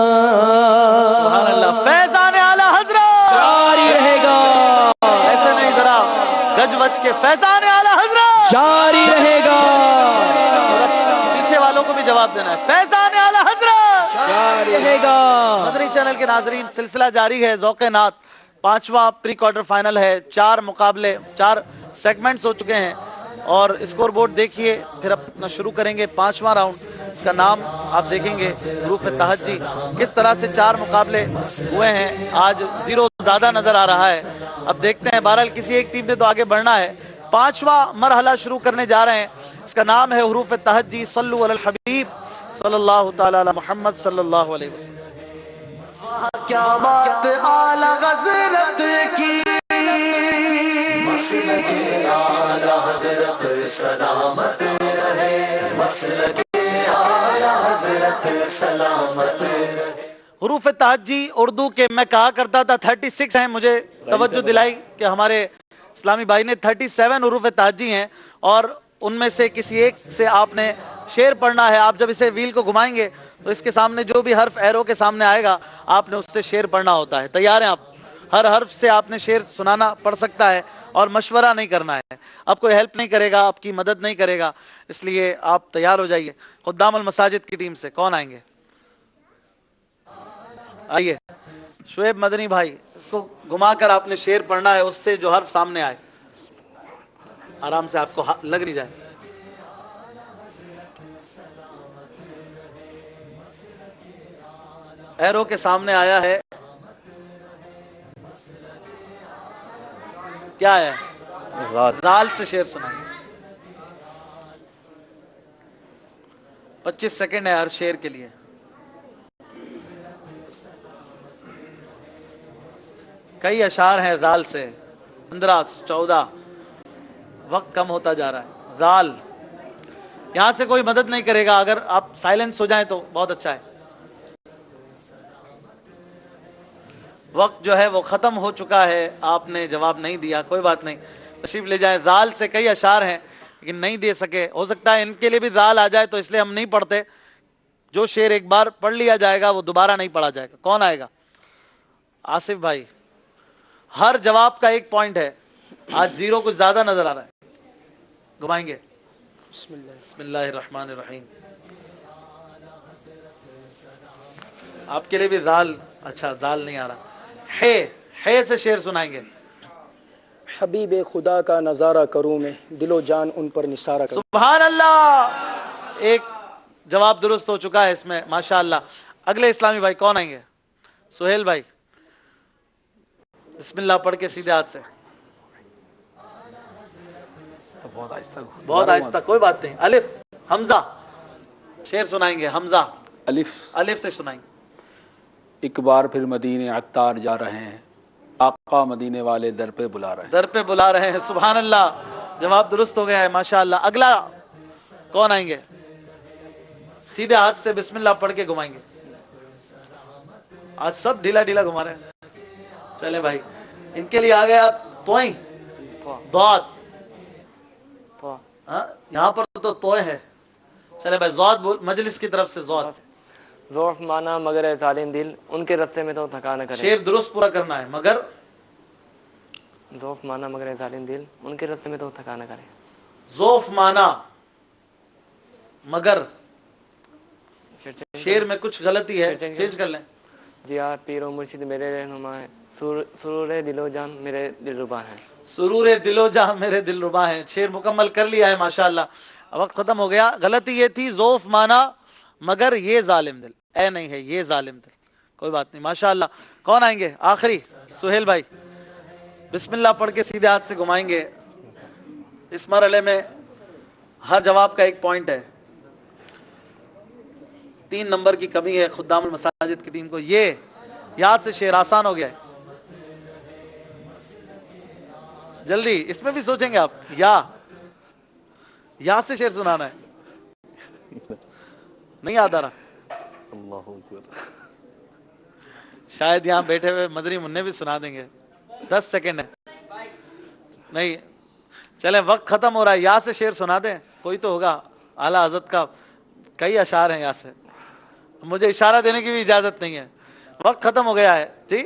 سبحان اللہ فیضان اعلی حضرت के फैजान आला हजरत
जारी रहेगा।
पीछे वालों को भी जवाब देना है। फैजान आला हजरत
जारी रहेगा।
मदनी चैनल के नाजरीन, सिलसिला जारी है। ज़ौक़ नात 5वां प्री क्वार्टर फाइनल है। 4 मुकाबले, 4 सेगमेंट्स हो चुके हैं और स्कोर बोर्ड देखिए। फिर अपना शुरू करेंगे 5वां राउंड। इसका नाम आप देखेंगे हरूफ तहज्जी। किस तरह से 4 मुकाबले हुए हैं, आज 0 ज़्यादा नज़र आ रहा है। अब देखते हैं, बहरहाल किसी एक टीम ने तो आगे बढ़ना है। 5वां मरहला शुरू करने जा रहे हैं। इसका नाम है हरूफ तहज्जी। सल्लु अलल हबीब सल्लल्लाहु तआला अला मुहम्मद सल्लल्लाहु अलैहि वसल्लम।
क्या बात आला हज़रत की, आला हज़रत सलामत रहे, मसलके आला हज़रत सलामत रहे।
हरूफ तहज्जी उर्दू के मैं कहा करता था 36 हैं, मुझे तवज्जो दिलाई कि हमारे इस्लामी भाई ने 37 हरूफ तहज्जी हैं और उनमें से किसी एक से आपने शेर पढ़ना है। आप जब इसे व्हील को घुमाएंगे तो इसके सामने जो भी हर्फ एरो के सामने आएगा आपने उससे शेर पढ़ना होता है। तैयार हैं आप? हर हर्फ से आपने शेर सुनाना पड़ सकता है और मशवरा नहीं करना है। अब कोई हेल्प नहीं करेगा, आपकी मदद नहीं करेगा, इसलिए आप तैयार हो जाइए। खुद्दामुल मसाजिद की टीम से कौन आएंगे? आइए शुएब मदनी भाई, इसको घुमाकर आपने शेर पढ़ना है, उससे जो हर्फ सामने आए आराम से, आपको लग नहीं जाए। एरो के सामने आया है, क्या है? राल से शेर सुनाइए। 25 सेकंड है हर शेर के लिए। कई अशार हैं दाल से, 15 14, वक्त कम होता जा रहा है। दाल, यहां से कोई मदद नहीं करेगा, अगर आप साइलेंस हो जाएं तो बहुत अच्छा है। वक्त जो है वो ख़त्म हो चुका है, आपने जवाब नहीं दिया, कोई बात नहीं, तशरीफ ले जाए। दाल से कई अशार हैं लेकिन नहीं दे सके, हो सकता है इनके लिए भी दाल आ जाए तो इसलिए हम नहीं पढ़ते। जो शेर एक बार पढ़ लिया जाएगा वो दोबारा नहीं पढ़ा जाएगा। कौन आएगा? आसिफ भाई, हर जवाब का 1 पॉइंट है। आज 0 कुछ ज़्यादा नज़र आ रहा है, घुमाएंगे। बिस्मिल्लाहिर्रहमानिर्रहीम। आपके लिए भी दाल, अच्छा दाल नहीं आ रहा। है से शेर सुनाएंगे।
हबीब खुदा का नज़ारा करूँ मैं, दिलो जान उन पर निसारा करूँ।
सुभान अल्लाह, एक जवाब दुरुस्त हो चुका है इसमें, माशाअल्लाह। अगले इस्लामी भाई कौन आएंगे? सुहेल भाई, बिस्मिल्लाह पढ़ के सीधे हाथ से। तो बहुत आहिस्ता, कोई बात नहीं। अलिफ हमजा शेर सुनाएंगे। हमजा अलिफ से सुनाएंगे।
एक बार फिर मदीने अत्तार जा रहे हैं, आका मदीने वाले दर पे बुला रहे हैं।
दर पे बुला रहे हैं, सुभान अल्लाह, जवाब दुरुस्त हो गया है, माशाअल्लाह। अगला कौन आएंगे? सीधे हाथ से बिस्मिल्लाह पढ़ के घुमाएंगे। आज सब ढीला ढीला घुमा रहे हैं। चले भाई, इनके लिए आ गया तोई, दौत। यहाँ पर तो तोय है। चले भाई, ज़ौत बोल, मजलिस की तरफ से ज़ौत।
ज़ौफ़ माना मगर है ज़ालिम दिल, उनके रस्ते में तो थका न करे।
शेर दुरुस्त पूरा करना है। मगर
ज़ौफ़ माना मगर है ज़ालिम दिल, उनके रस्ते में तो थका न करे।
ज़ौफ़ माना मगर, शेर में कुछ गलती है, चेंज कर लें।
जिया पीरो मुर्शिद मेरे रहनुमा है, सुरूर दिलो जान मेरे दिलरुबा है।
सुरूर दिलो जान मेरे दिलरुबा है। शेर मुकम्मल कर लिया है, माशाअल्लाह। वक्त खत्म हो गया। गलती ये थी, ज़ौफ़ माना मगर ये जालिम दिल, ऐ नहीं है, ये जालिम दिल। कोई बात नहीं, माशाअल्लाह। कौन आएंगे? आखिरी सुहेल भाई, बिस्मिल्लाह पढ़ के सीधे हाथ से घुमाएंगे। इस मरहले में हर जवाब का 1 पॉइंट है। 3 नंबर की कमी है खुद्दामुल मसाजिद की टीम को। ये याद से शेर आसान हो गया है। जल्दी, इसमें भी सोचेंगे आप। या से शेर सुनाना है, नहीं याद आ रहा।
अल्लाहु अकबर।
शायद यहाँ बैठे हुए मदनी मुन्ने भी सुना देंगे। 10 सेकंड है। नहीं, चले वक्त खत्म हो रहा है। या से शेर सुना दें, कोई तो होगा। आला हज़रत का कई अशार हैं या से, मुझे इशारा देने की भी इजाजत नहीं है। वक्त खत्म हो गया है जी।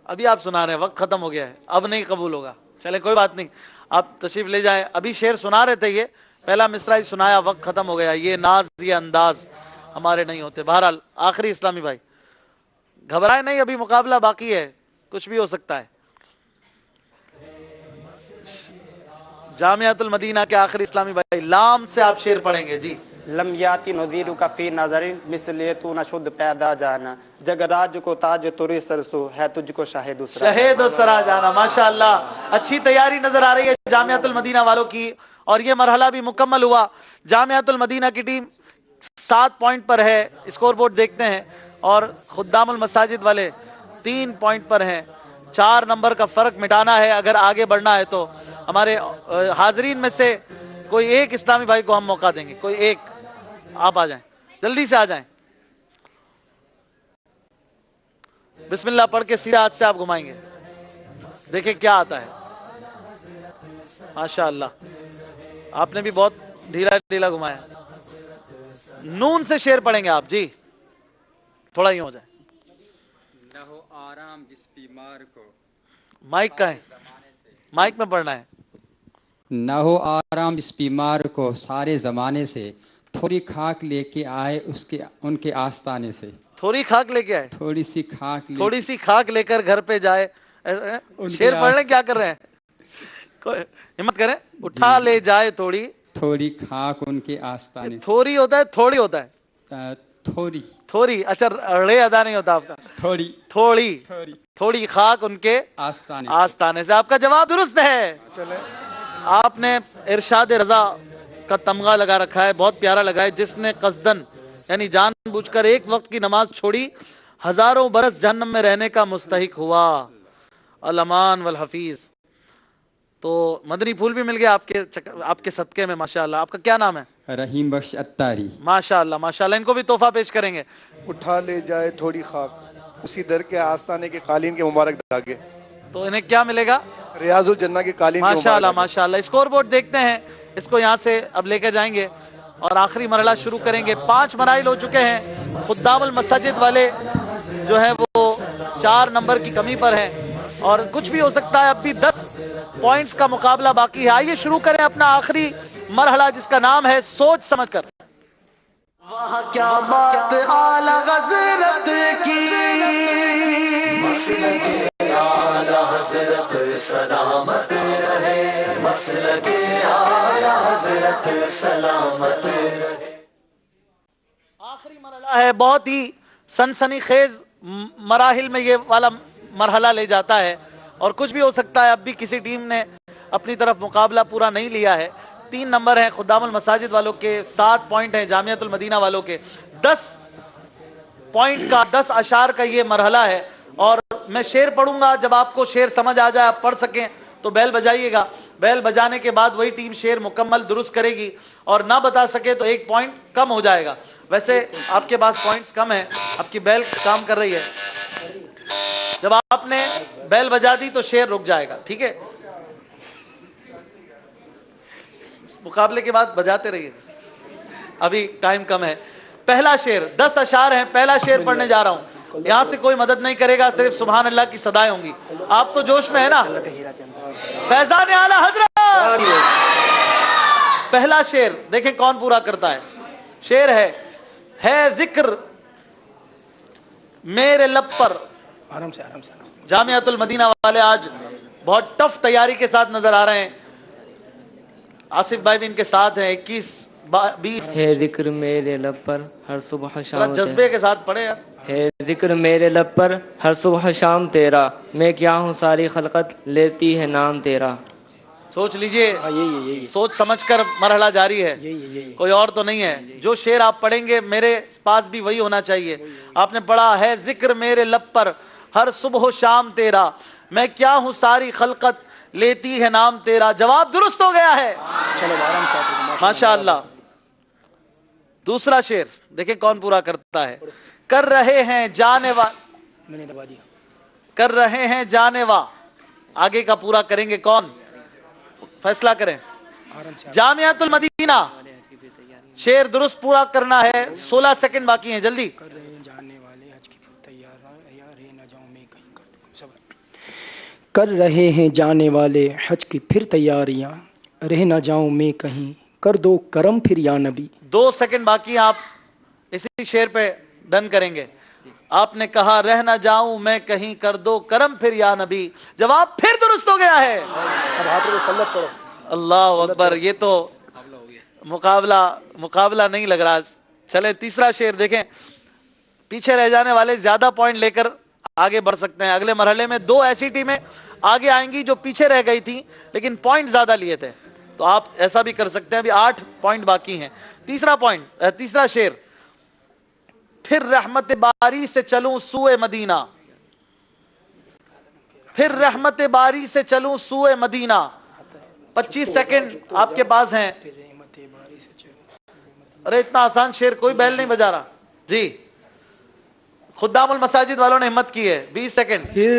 अभी आप सुना रहे हैं, वक्त खत्म हो गया है, अब नहीं कबूल होगा। चले कोई बात नहीं, आप तशरीफ ले जाएं। अभी शेर सुना रहे थे, ये पहला मिसरा ही सुनाया, वक्त खत्म हो गया। ये नाज ये अंदाज हमारे नहीं होते। बहरहाल आखिरी इस्लामी भाई, घबराए नहीं, अभी मुकाबला बाकी है, कुछ भी हो सकता है। जामियातुल मदीना के आखिरी इस्लामी भाई, लाम से आप शेर पढ़ेंगे जी।
लम याति नज़ीरु का फी नज़रिन मिसले तू न शुद्ध पैदा जाना, जगराज को ताज तुरी सरसो है तुझको शाहिद
सरा जाना। माशाअल्लाह, अच्छी तैयारी नजर आ रही है जामियातुल मदीना वालों की, और ये मरहला भी मुकम्मल हुआ। जामियातुल मदीना की टीम 7 पॉइंट पर है, स्कोर बोर्ड देखते हैं, और खुद्दामुल मसाजिद वाले 3 पॉइंट पर हैं। 4 नंबर का फर्क मिटाना है अगर आगे बढ़ना है तो। हमारे हाजरीन में से कोई एक इस्लामी भाई को हम मौका देंगे, कोई एक, आप आ जाएं, जल्दी से आ जाएं। बिस्मिल्लाह पढ़ के सीधा हाथ से आप घुमाएंगे, देखें क्या आता है। माशाअल्लाह, आपने भी बहुत ढीला ढीला घुमाया। नून से शेर पढ़ेंगे आप जी, थोड़ा यूं हो जाए।
न हो आराम जिस बीमार को,
माइक का है, माइक में पढ़ना है।
न हो आराम इस बीमार को सारे जमाने से, थोड़ी खाक लेके आए उसके उनके आस्ताने से।
थोड़ी खाक लेके आए,
थोड़ी सी खाक
थोड़ी सी खाक लेकर घर पे जाए। शेर पढ़ने क्या कर रहे हैं, हिम्मत करें, उठा ले जाए थोड़ी
थोड़ी खाक उनके आस्ताने।
थोड़ी होता है, थोड़ी होता है,
थोड़ी
थोड़ी। अच्छा, रे अदा नहीं होता आपका,
थोड़ी
थोड़ी थोड़ी खाक उनके आस्ताने से। आपका जवाब दुरुस्त है। चले, आपने इरशाद रजा का तमगा लगा रखा है, बहुत प्यारा लगा है। जिसने कसदन यानी जानबूझकर एक वक्त की नमाज छोड़ी, हजारों बरस जहन्नम में रहने का मुस्तहिक हुआ। अल अमान वल हफीज। तो मदनी फूल भी मिल गया आपके सदके में, माशाअल्लाह। आपका क्या नाम है?
रहीम बख्श अत्तारी।
माशाअल्लाह माशाअल्लाह, इनको भी तोहफा पेश करेंगे।
उठा ले जाए थोड़ी खाक उसी दर के आस्ताने के कालीन के मुबारक धागे।
तो इन्हें क्या मिलेगा?
रियाजुल जन्ना के कालीन।
माशाअल्लाह माशाअल्लाह। स्कोर बोर्ड देखते हैं, इसको यहाँ से अब लेकर जाएंगे और आखिरी मरहला शुरू करेंगे। 5 मराइल हो चुके हैं। खुद्दामुल मसाजिद वाले जो है वो 4 नंबर की कमी पर हैं, और कुछ भी हो सकता है। अब भी 10 पॉइंट्स का मुकाबला बाकी है। आइए शुरू करें अपना आखिरी मरहला, जिसका नाम है सोच समझकर।
वाह क्या बात आला हज़रत की, मसलके आला हज़रत सलामत रहे, मसलके आला हज़रत सलामत रहे।
आखिरी मरहला है, बहुत ही सनसनीखेज मराहिल में ये वाला मरहला ले जाता है, और कुछ भी हो सकता है। अब भी किसी टीम ने अपनी तरफ मुकाबला पूरा नहीं लिया है। 3 नंबर है खुद्दामुल मसाजिद वालों के, 7 पॉइंट है जामियातुल मदीना वालों के। 10 पॉइंट का 10 अशार का ये मरहला है। और मैं शेर पढ़ूंगा, जब आपको शेर समझ आ जाए, आप पढ़ सकें तो बैल बजाइएगा। बैल बजाने के बाद वही टीम शेर मुकम्मल दुरुस्त करेगी, और ना बता सके तो 1 पॉइंट कम हो जाएगा। वैसे आपके पास पॉइंट्स कम है, आपकी बैल काम कर रही है। जब आपने बैल बजा दी तो शेर रुक जाएगा, ठीक है? मुकाबले के बाद बजाते रहिए, अभी टाइम कम है। पहला शेर, 10 अशार हैं, पहला शेर पढ़ने जा रहा हूं। यहां से कोई मदद नहीं करेगा, सिर्फ सुभान अल्लाह की सदाएं होंगी। आप तो जोश में है ना? फैजान आला हजरत। पहला शेर देखें कौन पूरा करता है। शेर है जिक्र मेरे लब पर।
आराम से
जामियातुल मदीना वाले आज बहुत टफ तैयारी के साथ नजर आ रहे हैं। आसिफ भाई भी इनके साथ हैं। 21-20
है जिक्र मेरे लब पर हर सुबह शाम,
जज्बे के साथ पढ़े यार।
है जिक्र मेरे लब पर हर सुबह शाम तेरा, मैं क्या हूँ सारी खलकत लेती है नाम तेरा।
सोच लीजिए, सोच समझकर मरहला जारी है, कोई और तो नहीं है। जो शेर आप पढ़ेंगे मेरे पास भी वही होना चाहिए। आपने पढ़ा है जिक्र मेरे लब पर हर सुबह शाम तेरा, मैं क्या हूँ सारी खलकत लेती है नाम तेरा। जवाब दुरुस्त हो गया है।
चलो आराम से,
माशाअल्लाह। दूसरा शेर देखें कौन पूरा करता है। कर रहे हैं जानेवा,
मैंने दबा दिया।
कर रहे हैं जानेवा, आगे का पूरा करेंगे कौन, फैसला करें। जामियातुल मदीना, शेर दुरुस्त पूरा करना है। 16 सेकंड बाकी हैं, जल्दी।
कर रहे हैं जाने वाले हज की फिर तैयारियां, रह ना जाऊं मैं कहीं, कर दो करम फिर या नबी।
2 सेकंड बाकी, आप इसी शेर पे डन करेंगे। आपने कहा रह ना जाऊं मैं कहीं, कर दो करम फिर या नबी। जवाब फिर दुरुस्त हो गया है। अल्लाह अकबर, ये तो मुकाबला नहीं लग रहा। चले तीसरा शेर देखें। पीछे रह जाने वाले ज्यादा पॉइंट लेकर आगे बढ़ सकते हैं। अगले मरहले में 2 ऐसी टीमें आगे आएंगी जो पीछे रह गई थी लेकिन पॉइंट ज्यादा लिए थे, तो आप ऐसा भी कर सकते हैं। अभी 8 पॉइंट बाकी हैं। तीसरा शेर, फिर रहमत बारी से चलूं सूए मदीना, फिर रहमत बारी से चलूं सूए मदीना। 25 सेकंड आपके पास हैं। अरे इतना आसान शेर, कोई बैल नहीं बजा रहा जी। खुद्दामुल मसाजिद वालों ने हिम्मत की है। 20 सेकंड।
फिर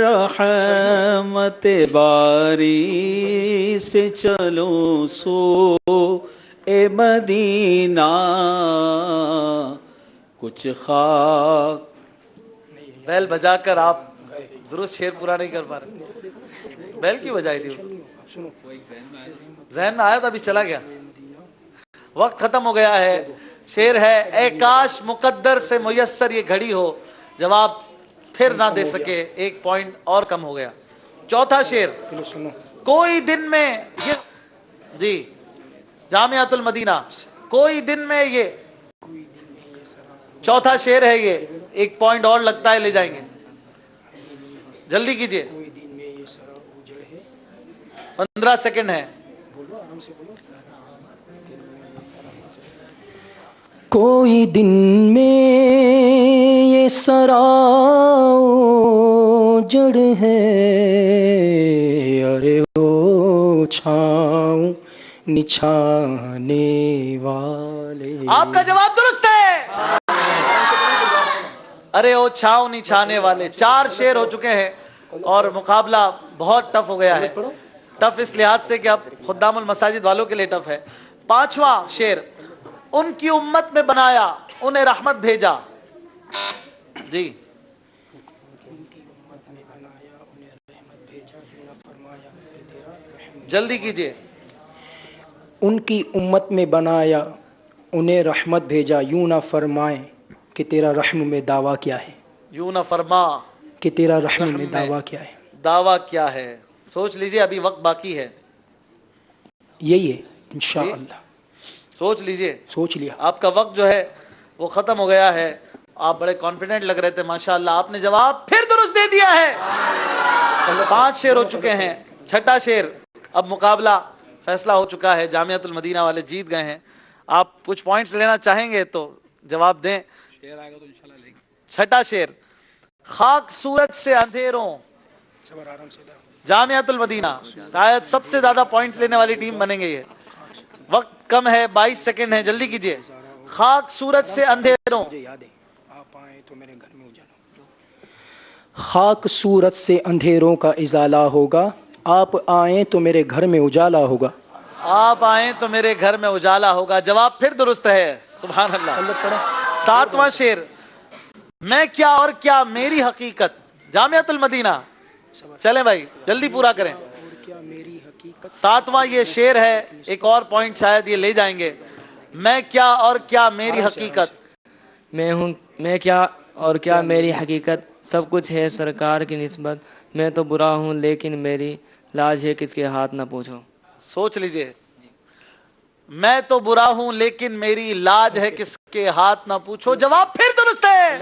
रहमत बारी से चलो सो ए मदीना, कुछ खाक।
बैल बजाकर आप दुरुस्त शेर पूरा नहीं कर पा रहे। बैल क्यों बजाई थी? जहन में आया था, अभी चला गया। वक्त खत्म हो गया है। शेर है, ए काश मुकद्दर से मुयस्सर ये घड़ी हो। जवाब फिर ना दे सके, 1 पॉइंट और कम हो गया। चौथा शेर, कोई दिन में ये जी, जामियातुल मदीना, कोई दिन में ये। चौथा शेर है ये, 1 पॉइंट और लगता है ले जाएंगे। जल्दी कीजिए, 15 सेकंड है।
कोई दिन में ये सरा जड़ है, अरे ओ छाँव निछाने वाले।
आपका जवाब दुरुस्त है। अरे ओ छाँव निछाने वाले। 4 शेर हो चुके हैं और मुकाबला बहुत टफ हो गया है। टफ इस लिहाज से कि अब खुद्दामुल मसाजिद वालों के लिए टफ है। 5वां शेर, उनकी उम्मत में बनाया उन्हें रहमत भेजा। जी, जल्दी कीजिए।
उनकी उम्मत में बनाया उन्हें रहमत भेजा, यूं ना फरमाए कि तेरा रहम में दावा क्या है।
यूं ना फरमा
कि तेरा रहम में दावा क्या है।
दावा क्या है? सोच लीजिए, अभी वक्त बाकी है।
यही है इंशाअल्लाह।
सोच लीजिए।
सोच लिया।
आपका वक्त जो है वो खत्म हो गया है। आप बड़े कॉन्फिडेंट लग रहे थे, माशाअल्लाह। आपने जवाब फिर दुरुस्त दे दिया है। 5 शेर हो चुके हैं। 6ठा शेर, अब मुकाबला फैसला हो चुका है। जामियातुल मदीना वाले जीत गए हैं। आप कुछ पॉइंट्स लेना चाहेंगे तो जवाब दें। 6ठा शेर, खाक सूरत से अंधेरों। जामियातुल मदीना शायद सबसे ज्यादा पॉइंट्स लेने वाली टीम बनेंगे ये। वक्त कम है, 22 सेकंड है, जल्दी कीजिए। खाक सूरत से अंधेरों।
खाक सूरत से अंधेरों का इजाला होगा, आप आए तो मेरे घर में उजाला होगा।
आप आए तो मेरे घर में उजाला होगा। जवाब फिर दुरुस्त है। सुभान अल्लाह। 7वां शेर, मैं क्या और क्या मेरी हकीकत। जामियातुल मदीना, चलें भाई जल्दी पूरा करें। 7वां ये शेर है, एक और पॉइंट शायद ये ले जाएंगे। मैं क्या और क्या मेरी हकीकत।
मैं क्या और क्या मेरी हकीकत, सब कुछ है सरकार की निस्बत। मैं तो बुरा हूँ लेकिन मेरी लाज है किसके हाथ ना पूछो।
सोच लीजिए। मैं तो बुरा हूं लेकिन मेरी लाज है किसके हाथ ना पूछो। जवाब फिर दुरुस्त है।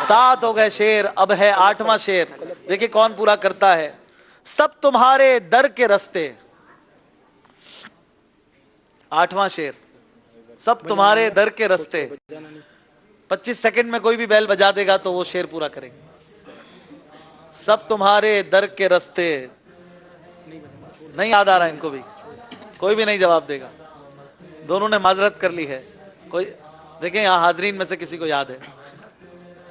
7 हो गए शेर, अब है 8वां शेर। देखिए कौन पूरा करता है। सब तुम्हारे दर के रस्ते। 8वां शेर, सब तुम्हारे दर के रस्ते। 25 सेकंड में कोई भी बैल बजा देगा तो वो शेर पूरा करेगा। सब तुम्हारे दर के रस्ते। नहीं याद आ रहा इनको भी, कोई भी नहीं जवाब देगा। दोनों ने माजरत कर ली है। कोई देखें यहाँ हाजरीन में से किसी को याद है।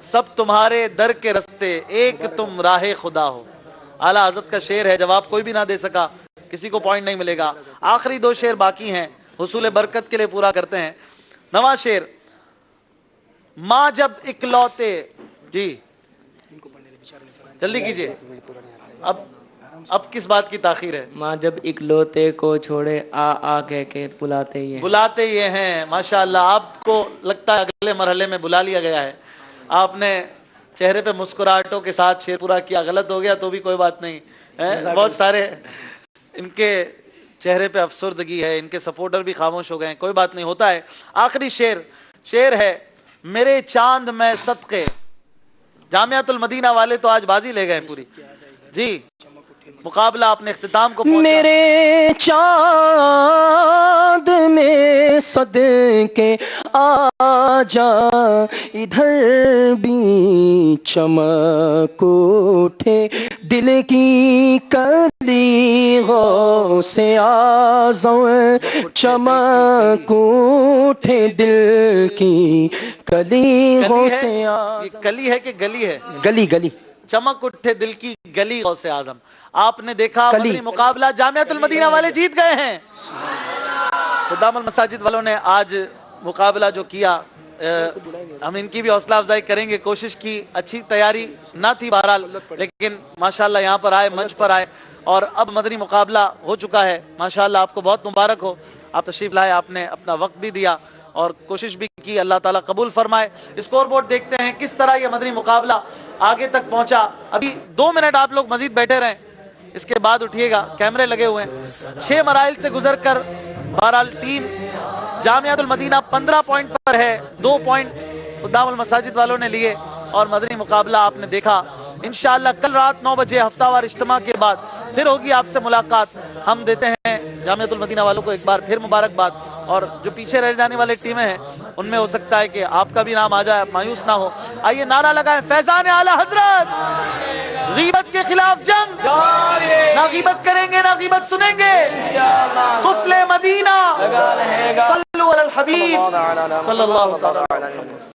सब तुम्हारे दर के रस्ते, एक तुम राहे खुदा हो। आला हज़रत का शेर है। जवाब कोई भी ना दे सका, किसी को पॉइंट नहीं मिलेगा। आखिरी 2 शेर बाकी हैं, हुसूल बरकत के लिए पूरा करते हैं। 9वां शेर, माँ जब इकलौते। जी جلدی کیجئے. اب کس بات کی تاخیر ہے؟
ماں جب اکلوتے کو چھوڑے آ آ کہہ کے بلاتے یہ
بلاتے یہ ہیں. ماشاءاللہ آپ کو لگتا ہے اگلے مرحلے میں بلا لیا گیا ہے. آپ نے چہرے پہ مسکراہٹوں کے ساتھ شعر پورا کیا. غلط ہو گیا تو بھی کوئی بات نہیں. بہت سارے ان کے چہرے پہ افسردگی ہے, ان کے سپورٹر بھی خاموش ہو گئے ہیں. کوئی بات نہیں, ہوتا ہے. آخری شعر ہے میرے چاند میں صدقے. جامعۃ المدینہ والے تو آج بازی لے گئے پوری. جی مقابلہ اپنے اختتام کو پہنچا.
میرے چاند میں صدقے آ جا, ادھر بھی چمک اٹھے دل کی کلی غوث اعظم, چمک اٹھے دل کی کلی غوث اعظم.
کلی ہے کہ گلی ہے؟
گلی گلی.
چمک اٹھے دل کی گلی غوث اعظم. آپ نے دیکھا مدنی مقابلہ جامعۃ المدینہ والے جیت گئے ہیں. خدام المساجد والوں نے آج مقابلہ جو کیا, ہم ان کی بھی حوصلہ افزائی کریں گے. کوشش کی, اچھی تیاری نہ تھی بہرحال, لیکن ماشاءاللہ یہاں پر آئے, منچ پر آئے اور اب مدنی مقابلہ ہو چکا ہے. ماشاءاللہ آپ کو بہت مبارک ہو. آپ تشریف لائے, آپ نے اپنا وقت بھی دیا اور کوشش بھی کی. اللہ تعالیٰ قبول فرمائے. اسکور بورڈ دیکھتے ہیں کس طرح یہ مدنی مقابلہ آگے تک پہنچا. ابھی 2 منٹ آپ لوگ مزید بیٹھے رہیں, اس کے بعد اٹھیے گا. کیمرے لگے ہوئے ہیں. 6 مراحل سے گزر کر بہرحال ٹیم جامعۃ المدینہ 15 پوائنٹ پر ہے. 2 پوائنٹ خدام المساجد والوں نے لیے اور مدنی مقابلہ آپ نے دیکھا. انشاءاللہ کل رات 9 بجے ہفتہ وار اجتماع کے بعد پھر ہوگی آپ سے ملاقات. ہم دیتے ہیں جامعۃ المدینہ والوں کو ایک بار پھر مبارکباد, اور جو پیچھے رہ جانے والے ٹیمیں ہیں ان میں ہو سکتا ہے کہ آپ کا بھی نام آ جائے, آپ مایوس نہ ہو. آئیے نعرہ لگائیں, فیضان اعلی حضرت, غیبت کے خلاف جنگ, نہ غیبت کریں گے نہ غیبت سنیں گے, قفل مدینہ, صلو علی الحبیب صلی اللہ علیہ وسلم.